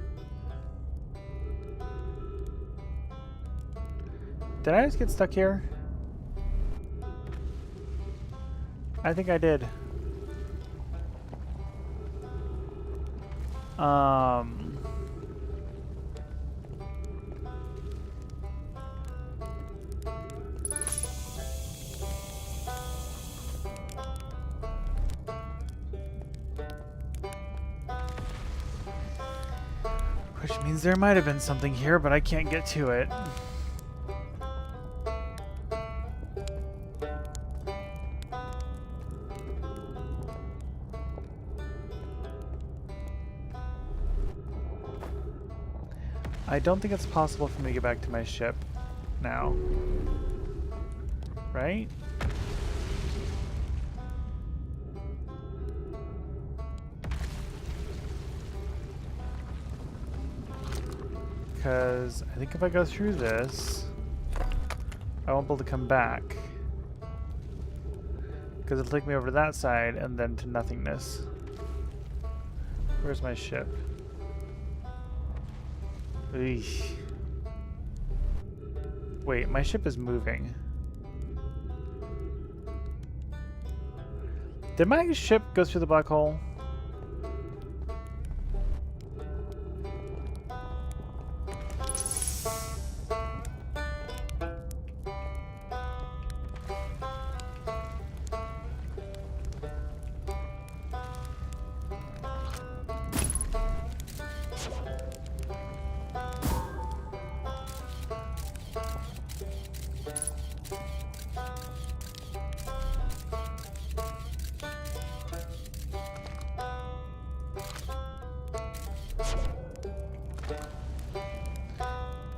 Speaker 1: Did I just get stuck here? I think I did. Which means there might have been something here, but I can't get to it. I don't think it's possible for me to get back to my ship now. Right? Because I think if I go through this, I won't be able to come back. Because it'll take me over to that side and then to nothingness. Where's my ship? Eesh. Wait, my ship is moving. Did my ship go through the black hole?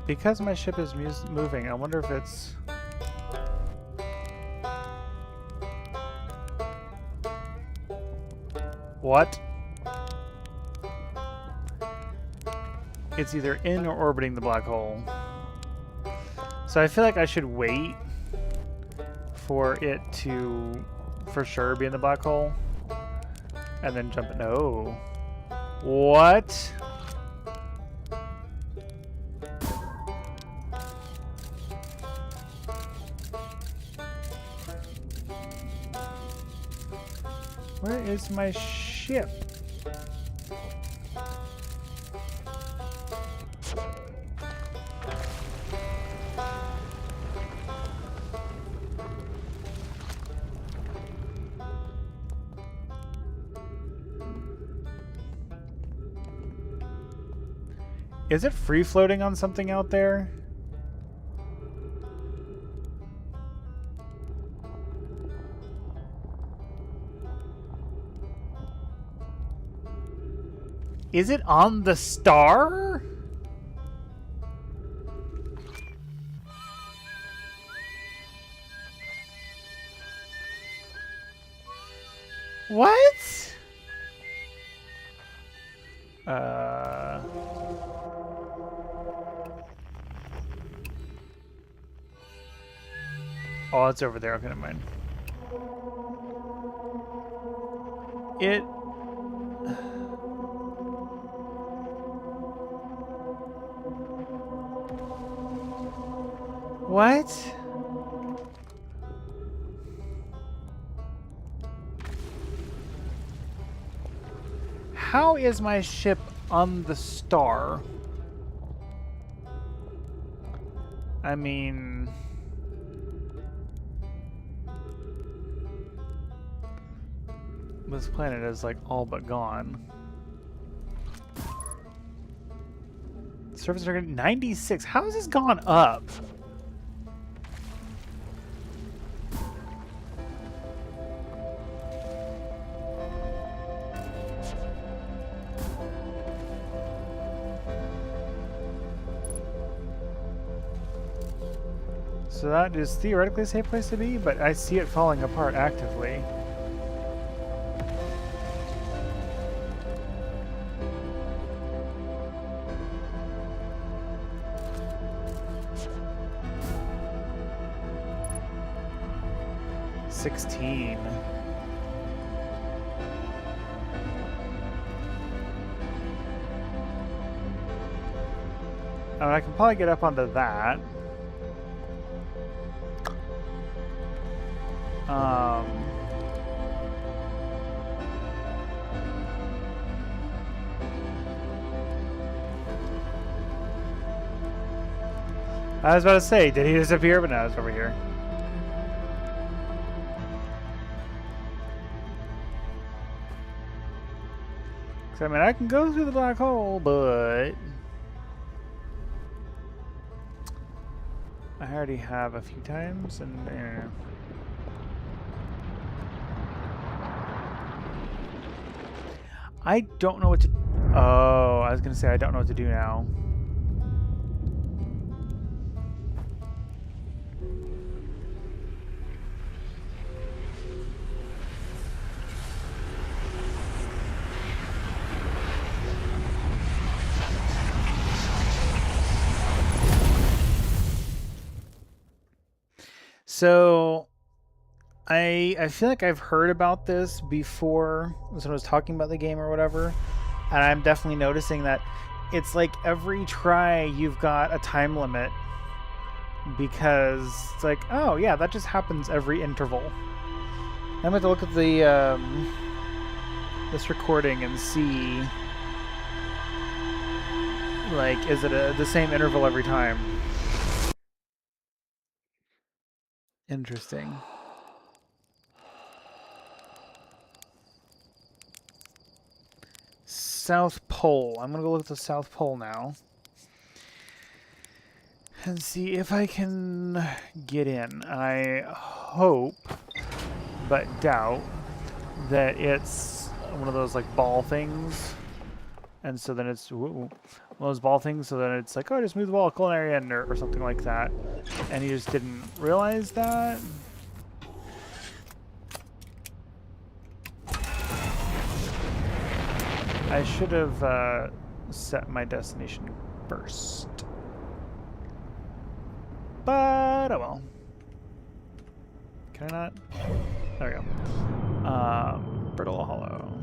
Speaker 1: Because my ship is moving, I wonder if it's... What? It's either in or orbiting the black hole. So I feel like I should wait for it to, for sure, be in the black hole. And then jump it. No. What? Where is my ship? Is it free floating on something out there? Is it on the star? What? Oh, it's over there. Okay, never mind. It... What? How is my ship on the star? I mean... This planet is like all but gone. Surface target 96. How has this gone up? So that is theoretically a safe place to be, but I see it falling apart actively. I mean, I can probably get up onto that. I was about to say, did he disappear? But now it's over here. I mean, I can go through the black hole, but I already have a few times, and I don't know what to. Oh, I was gonna say I don't know what to do now. So I feel like I've heard about this before when I was talking about the game or whatever, and I'm definitely noticing that it's like every try you've got a time limit because it's like, oh yeah, that just happens every interval. I'm going to look at the this recording and see, like, is it the same interval every time? Interesting. South Pole. I'm going to go look at the South Pole now and see if I can get in. I hope, but doubt, that it's one of those like ball things, and so then it's one of those ball things, so then it's like, oh, just move the ball, culinary end, or something like that, and he just didn't realize that. I should have set my destination first. But, oh well. Can I not? There we go. Brittle Hollow.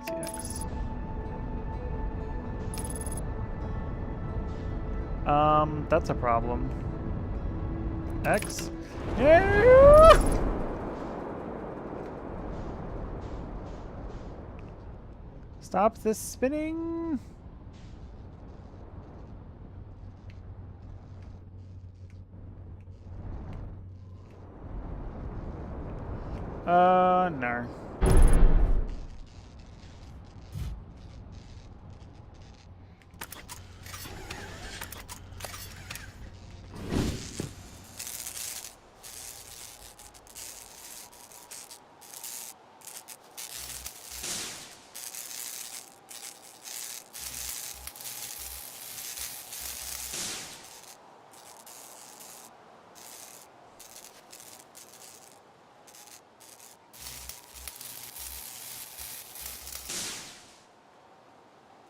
Speaker 1: CX. That's a problem. X? Yeah! Stop this spinning! No.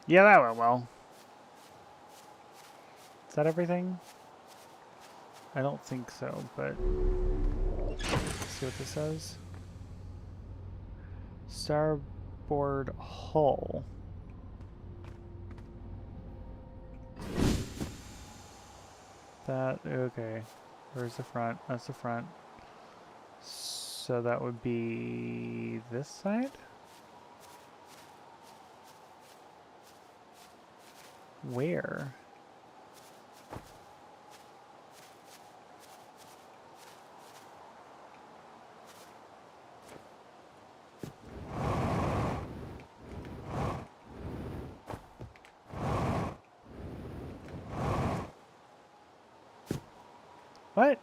Speaker 1: Yeah, that went well. Is that everything? I don't think so, but let's see what this says. Starboard hull. That, okay. Where's the front? That's the front. So that would be this side? Where? What?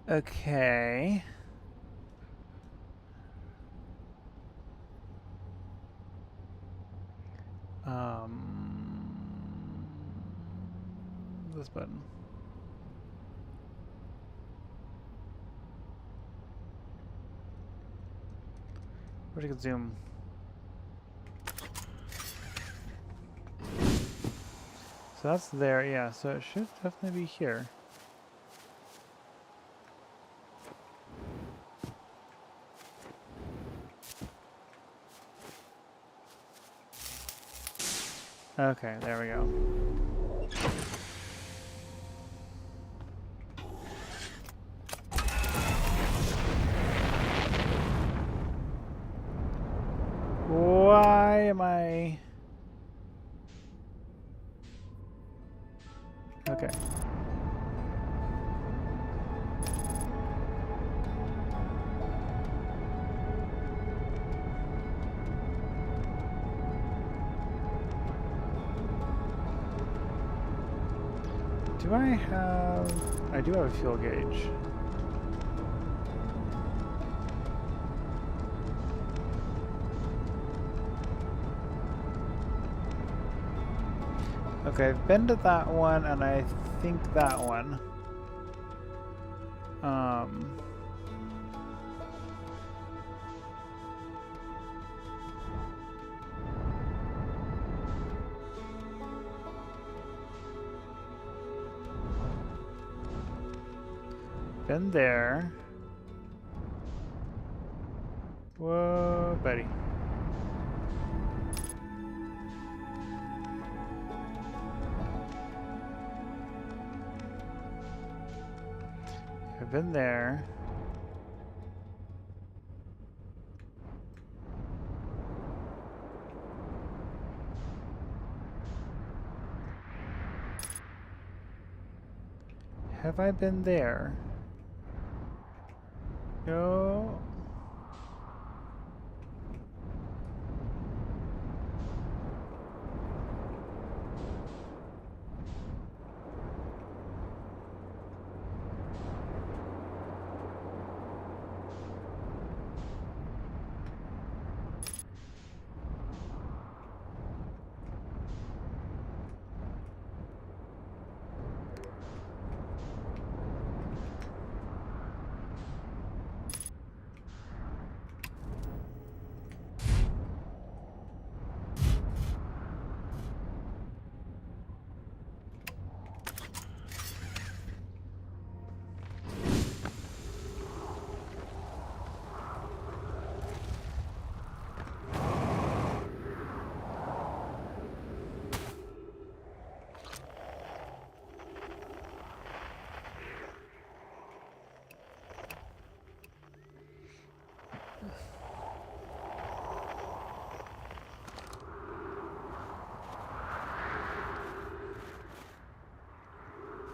Speaker 1: Okay. This button. Wish I could zoom. So that's there, yeah, so it should definitely be here. Okay, there we go. Why am I... Okay. Do I have... I do have a fuel gauge. Okay, I've been to that one, and I think that one. Been there. Whoa, buddy. I've been there. Have I been there? No.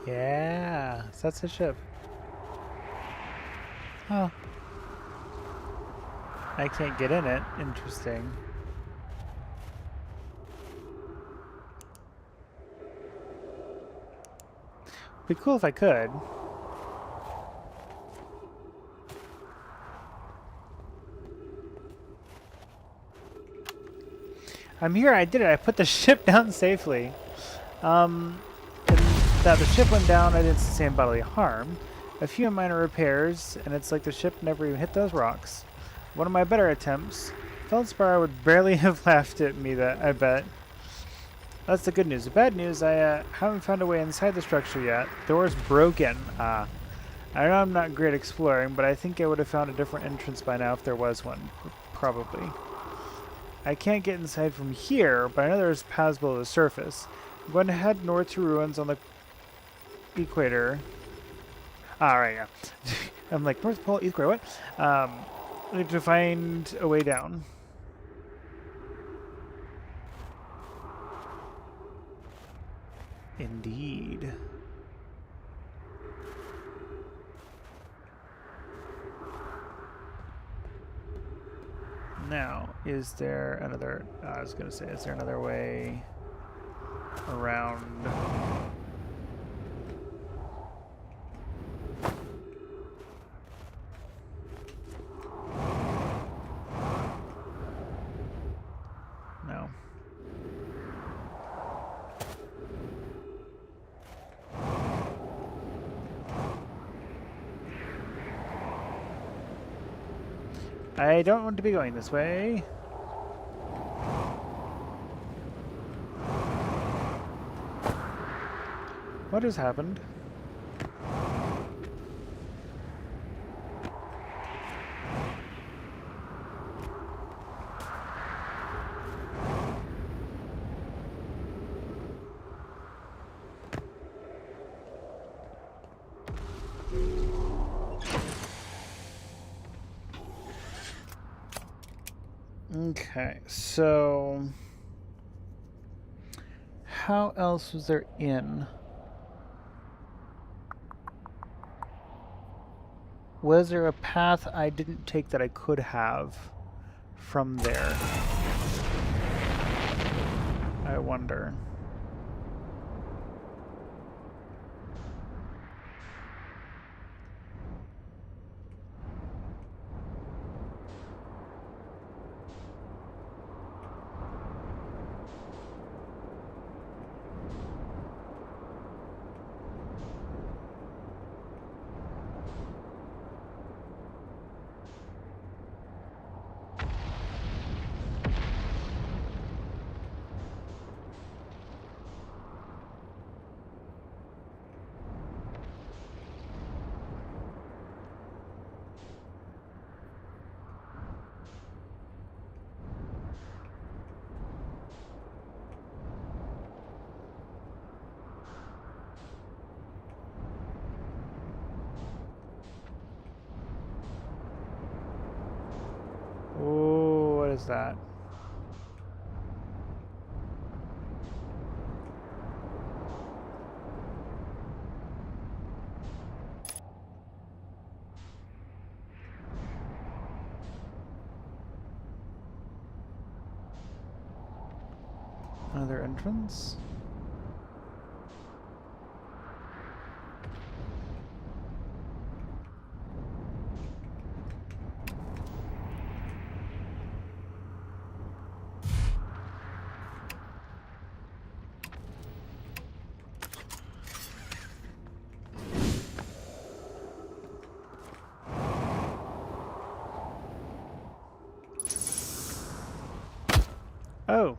Speaker 1: Yeah, so that's a ship. Oh. I can't get in it. Interesting. Be cool if I could. I'm here, I did it. I put the ship down safely. And that the ship went down, I didn't sustain bodily harm. A few minor repairs, and it's like the ship never even hit those rocks. One of my better attempts. Feldspar would barely have laughed at me, that I bet. That's the good news. The bad news, I haven't found a way inside the structure yet. The door's broken. I know I'm not great exploring, but I think I would have found a different entrance by now if there was one. Probably. I can't get inside from here, but I know there's paths below the surface. I'm going to head north to ruins on the equator. Right, yeah. I'm like, North Pole, equator, what? I need to find a way down. Indeed. Now, is there another... I was going to say, is there another way around... No. I don't want to be going this way. What has happened? Okay, so how else was there in? Was there a path I didn't take that I could have from there? I wonder. was that? Another entrance? Oh.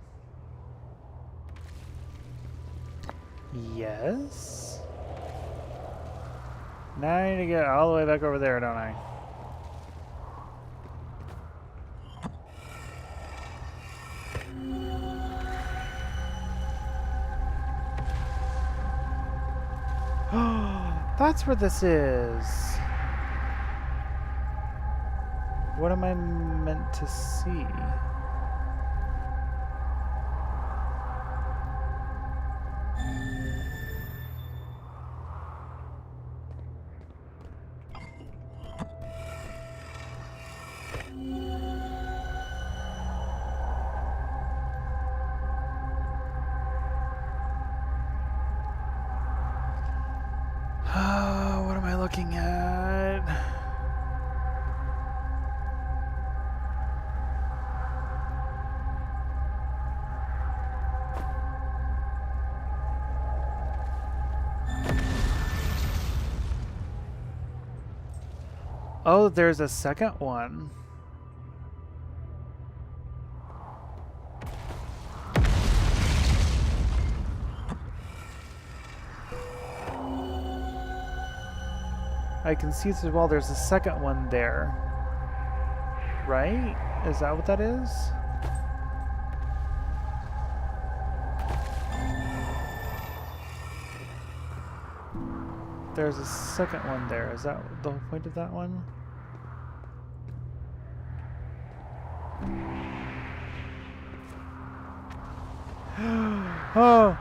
Speaker 1: Yes. Now I need to get all the way back over there, don't I? That's where this is. What am I meant to see? What am I looking at? Oh, there's a second one. I can see as well there's a second one there. Right? Is that what that is? There's a second one there. Is that the whole point of that one? Oh!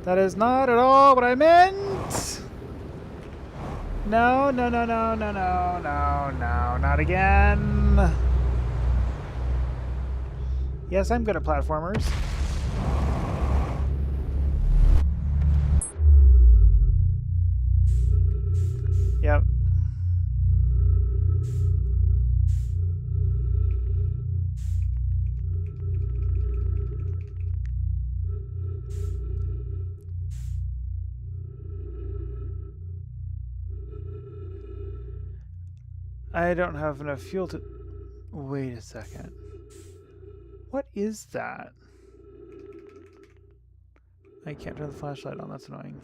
Speaker 1: That is not at all what I meant! No, no, no, no, no, no, no, no, not again! Yes, I'm good at platformers. Yep. I don't have enough fuel to... Wait a second. What is that? I can't turn the flashlight on, that's annoying.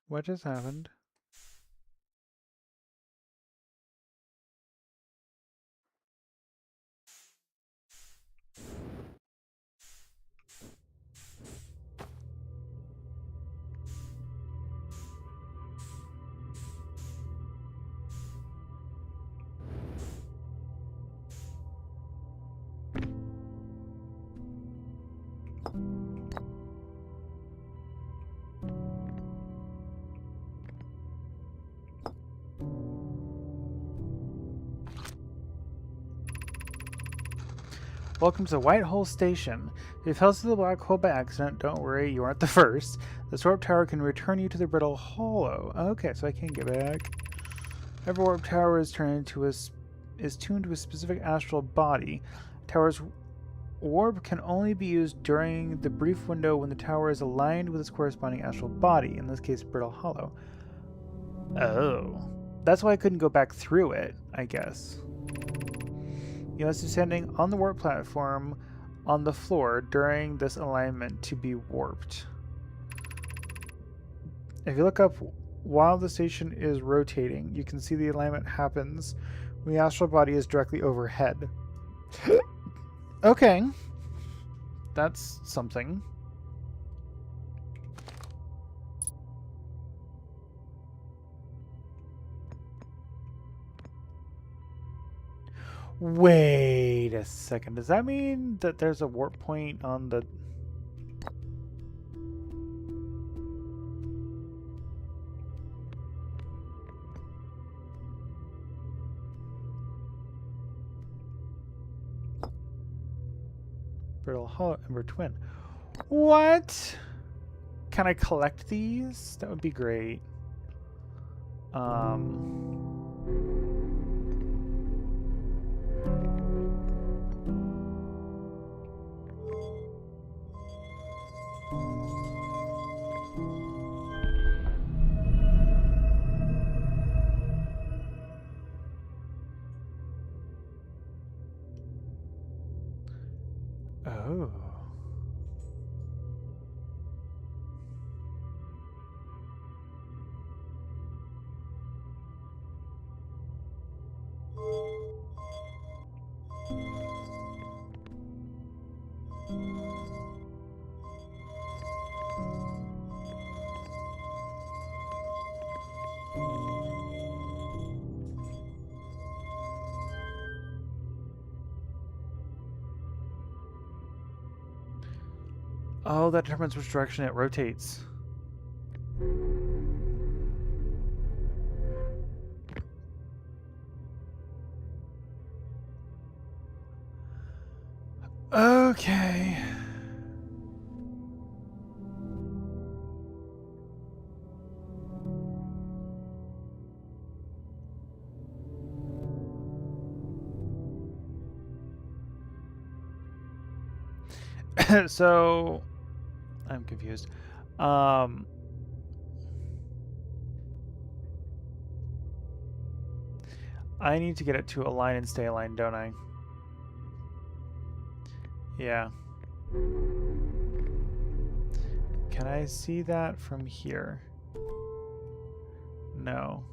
Speaker 1: What just happened? Welcome to Whitehole Station. If you fell through the black hole by accident, don't worry, you aren't the first. The warp tower can return you to the brittle hollow. Okay, so I can get back. Every warp tower is tuned to a specific astral body. Tower's warp can only be used during the brief window when the tower is aligned with its corresponding astral body, in this case, brittle hollow. Oh. That's why I couldn't go back through it, I guess. You must be standing on the warp platform on the floor during this alignment to be warped. If you look up while the station is rotating, you can see the alignment happens when the astral body is directly overhead. Okay. That's something. Wait a second. Does that mean that there's a warp point on the... Brittle Hollow Ember Twin. What? Can I collect these? That would be great. Oh. Oh, that determines which direction it rotates. Okay. So, I'm confused. I need to get it to align and stay aligned, don't I? Yeah. Can I see that from here? No.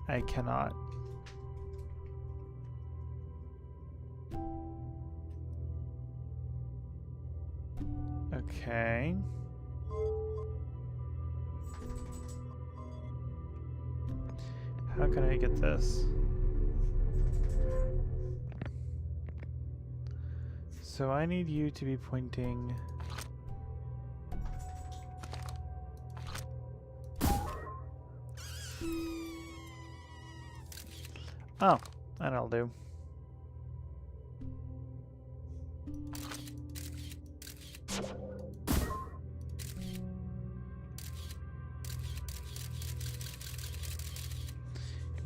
Speaker 1: I cannot. Okay. How can I get this? So I need you to be pointing... Oh, that'll do.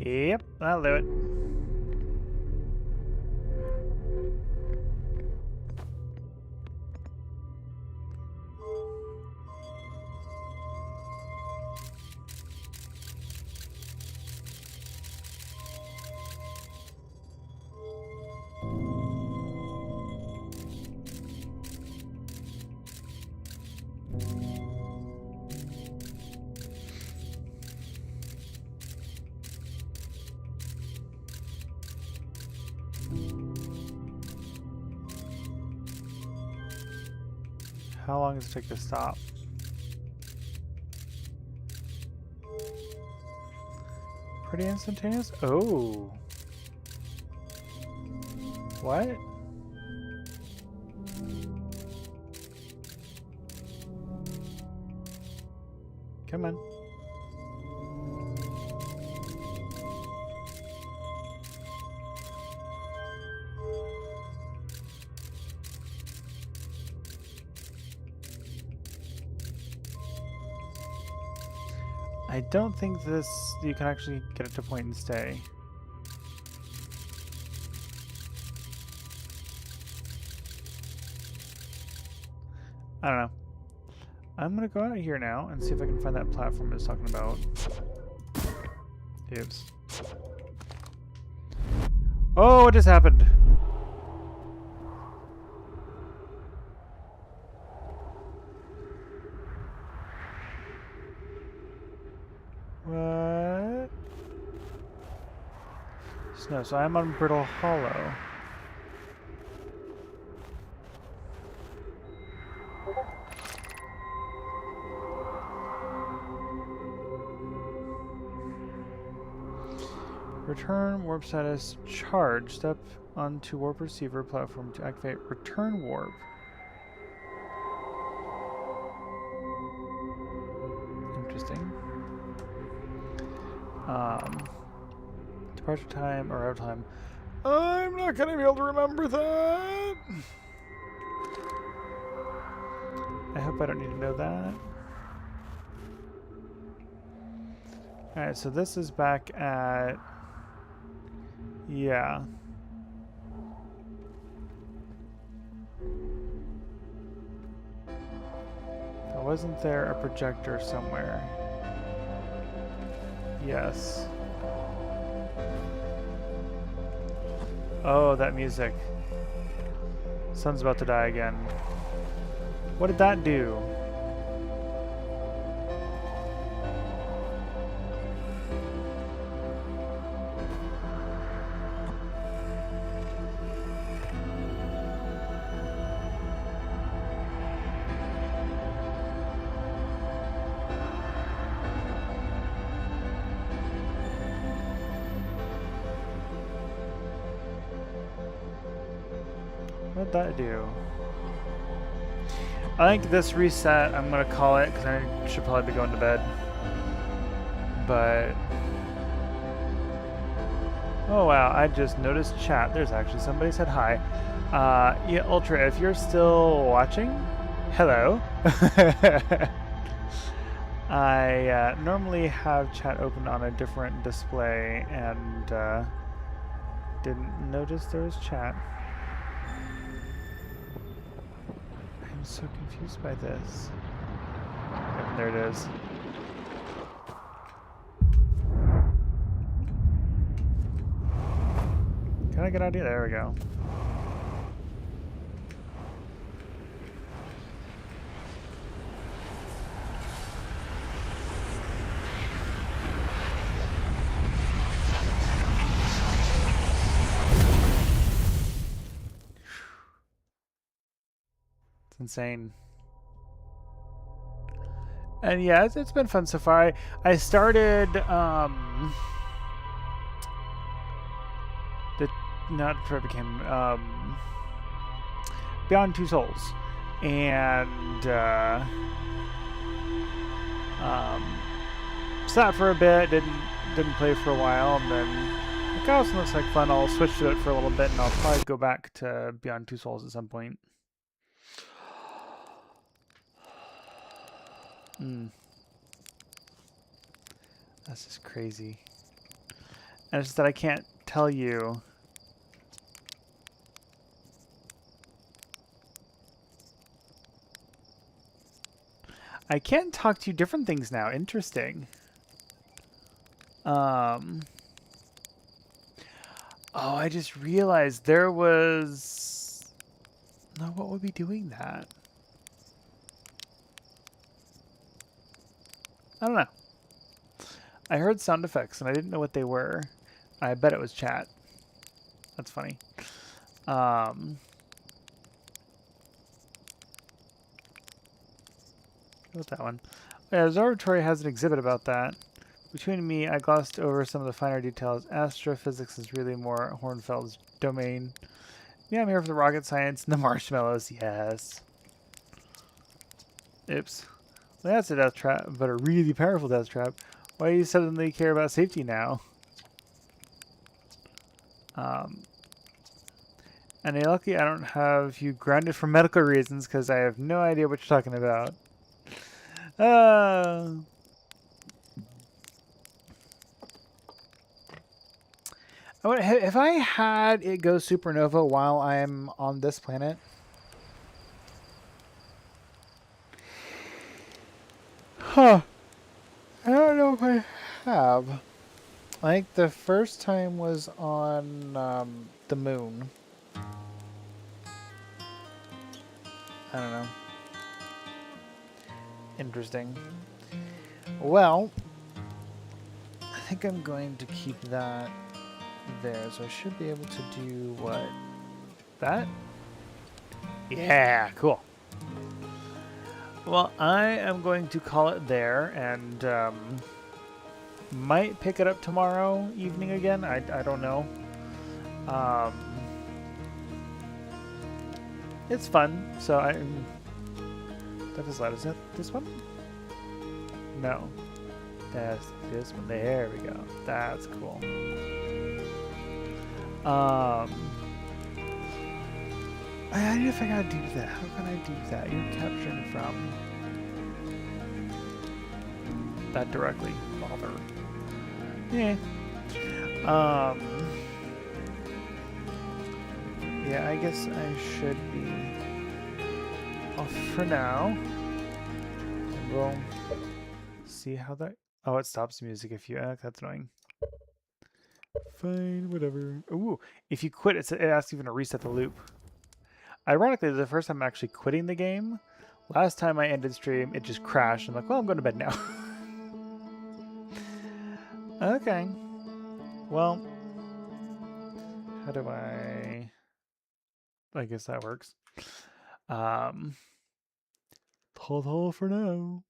Speaker 1: Yep, that'll do it. How long does it take to stop? Pretty instantaneous? Oh. What? Come on. I don't think this, you can actually get it to point and stay. I don't know. I'm gonna go out here now and see if I can find that platform I was talking about. Oops. Oh, what just happened? What? Snow, so I'm on Brittle Hollow. Return warp status charge. Step onto warp receiver platform to activate return warp. Interesting. Departure time or arrival time. I'm not gonna be able to remember that. I hope I don't need to know that. Alright, so this is back at... Yeah. Wasn't there a projector somewhere? Yes. Oh, that music. Sun's about to die again. What did that do? What did that do? I think this reset, I'm going to call it, because I should probably be going to bed. But... Oh wow, I just noticed chat. There's actually somebody said hi. Yeah, Ultra, if you're still watching, hello. I normally have chat open on a different display and didn't notice there was chat. I'm so confused by this. Yep, there it is. Can I get out of here? There we go. It's insane. And yeah, it's been fun so far. I started not before it became Beyond Two Souls, and sat for a bit, didn't play for a while, and then like, oh, this looks like fun. I'll switch to it for a little bit, and I'll probably go back to Beyond Two Souls at some point. That's just crazy. And it's just that I can't tell you. I can talk to you different things now. Interesting. Oh, I just realized there was... No, what would be doing that? I don't know. I heard sound effects and I didn't know what they were. I bet it was chat. That's funny. What's that one? Yeah, the observatory has an exhibit about that. Between me, I glossed over some of the finer details. Astrophysics is really more Hornfeld's domain. Yeah, I'm here for the rocket science and the marshmallows, yes. Oops. That's a death trap, but a really powerful death trap. Why do you suddenly care about safety now? And you're lucky I don't have you grounded for medical reasons because I have no idea what you're talking about. If I had it go supernova while I'm on this planet, huh? I don't know if I have. I think the first time was on the moon. I don't know. Interesting. Well, I think I'm going to keep that there, so I should be able to do what? That? Yeah, cool. Well, I am going to call it there, and might pick it up tomorrow evening again. I don't know. It's fun, so that is loud. Is that this one? No. That's this one. There we go. That's cool. I don't know if I gotta do that. How can I do that? You're capturing from that directly. Bother. Yeah. Yeah, I guess I should be off for now. And we'll see how that... Oh, it stops music if you... that's annoying. Fine, whatever. Ooh, if you quit, it asks you to reset the loop. Ironically, this is the first time I'm actually quitting the game. Last time I ended stream, it just crashed. I'm like, well, I'm going to bed now. Okay. Well, how do I guess that works. Hold for now.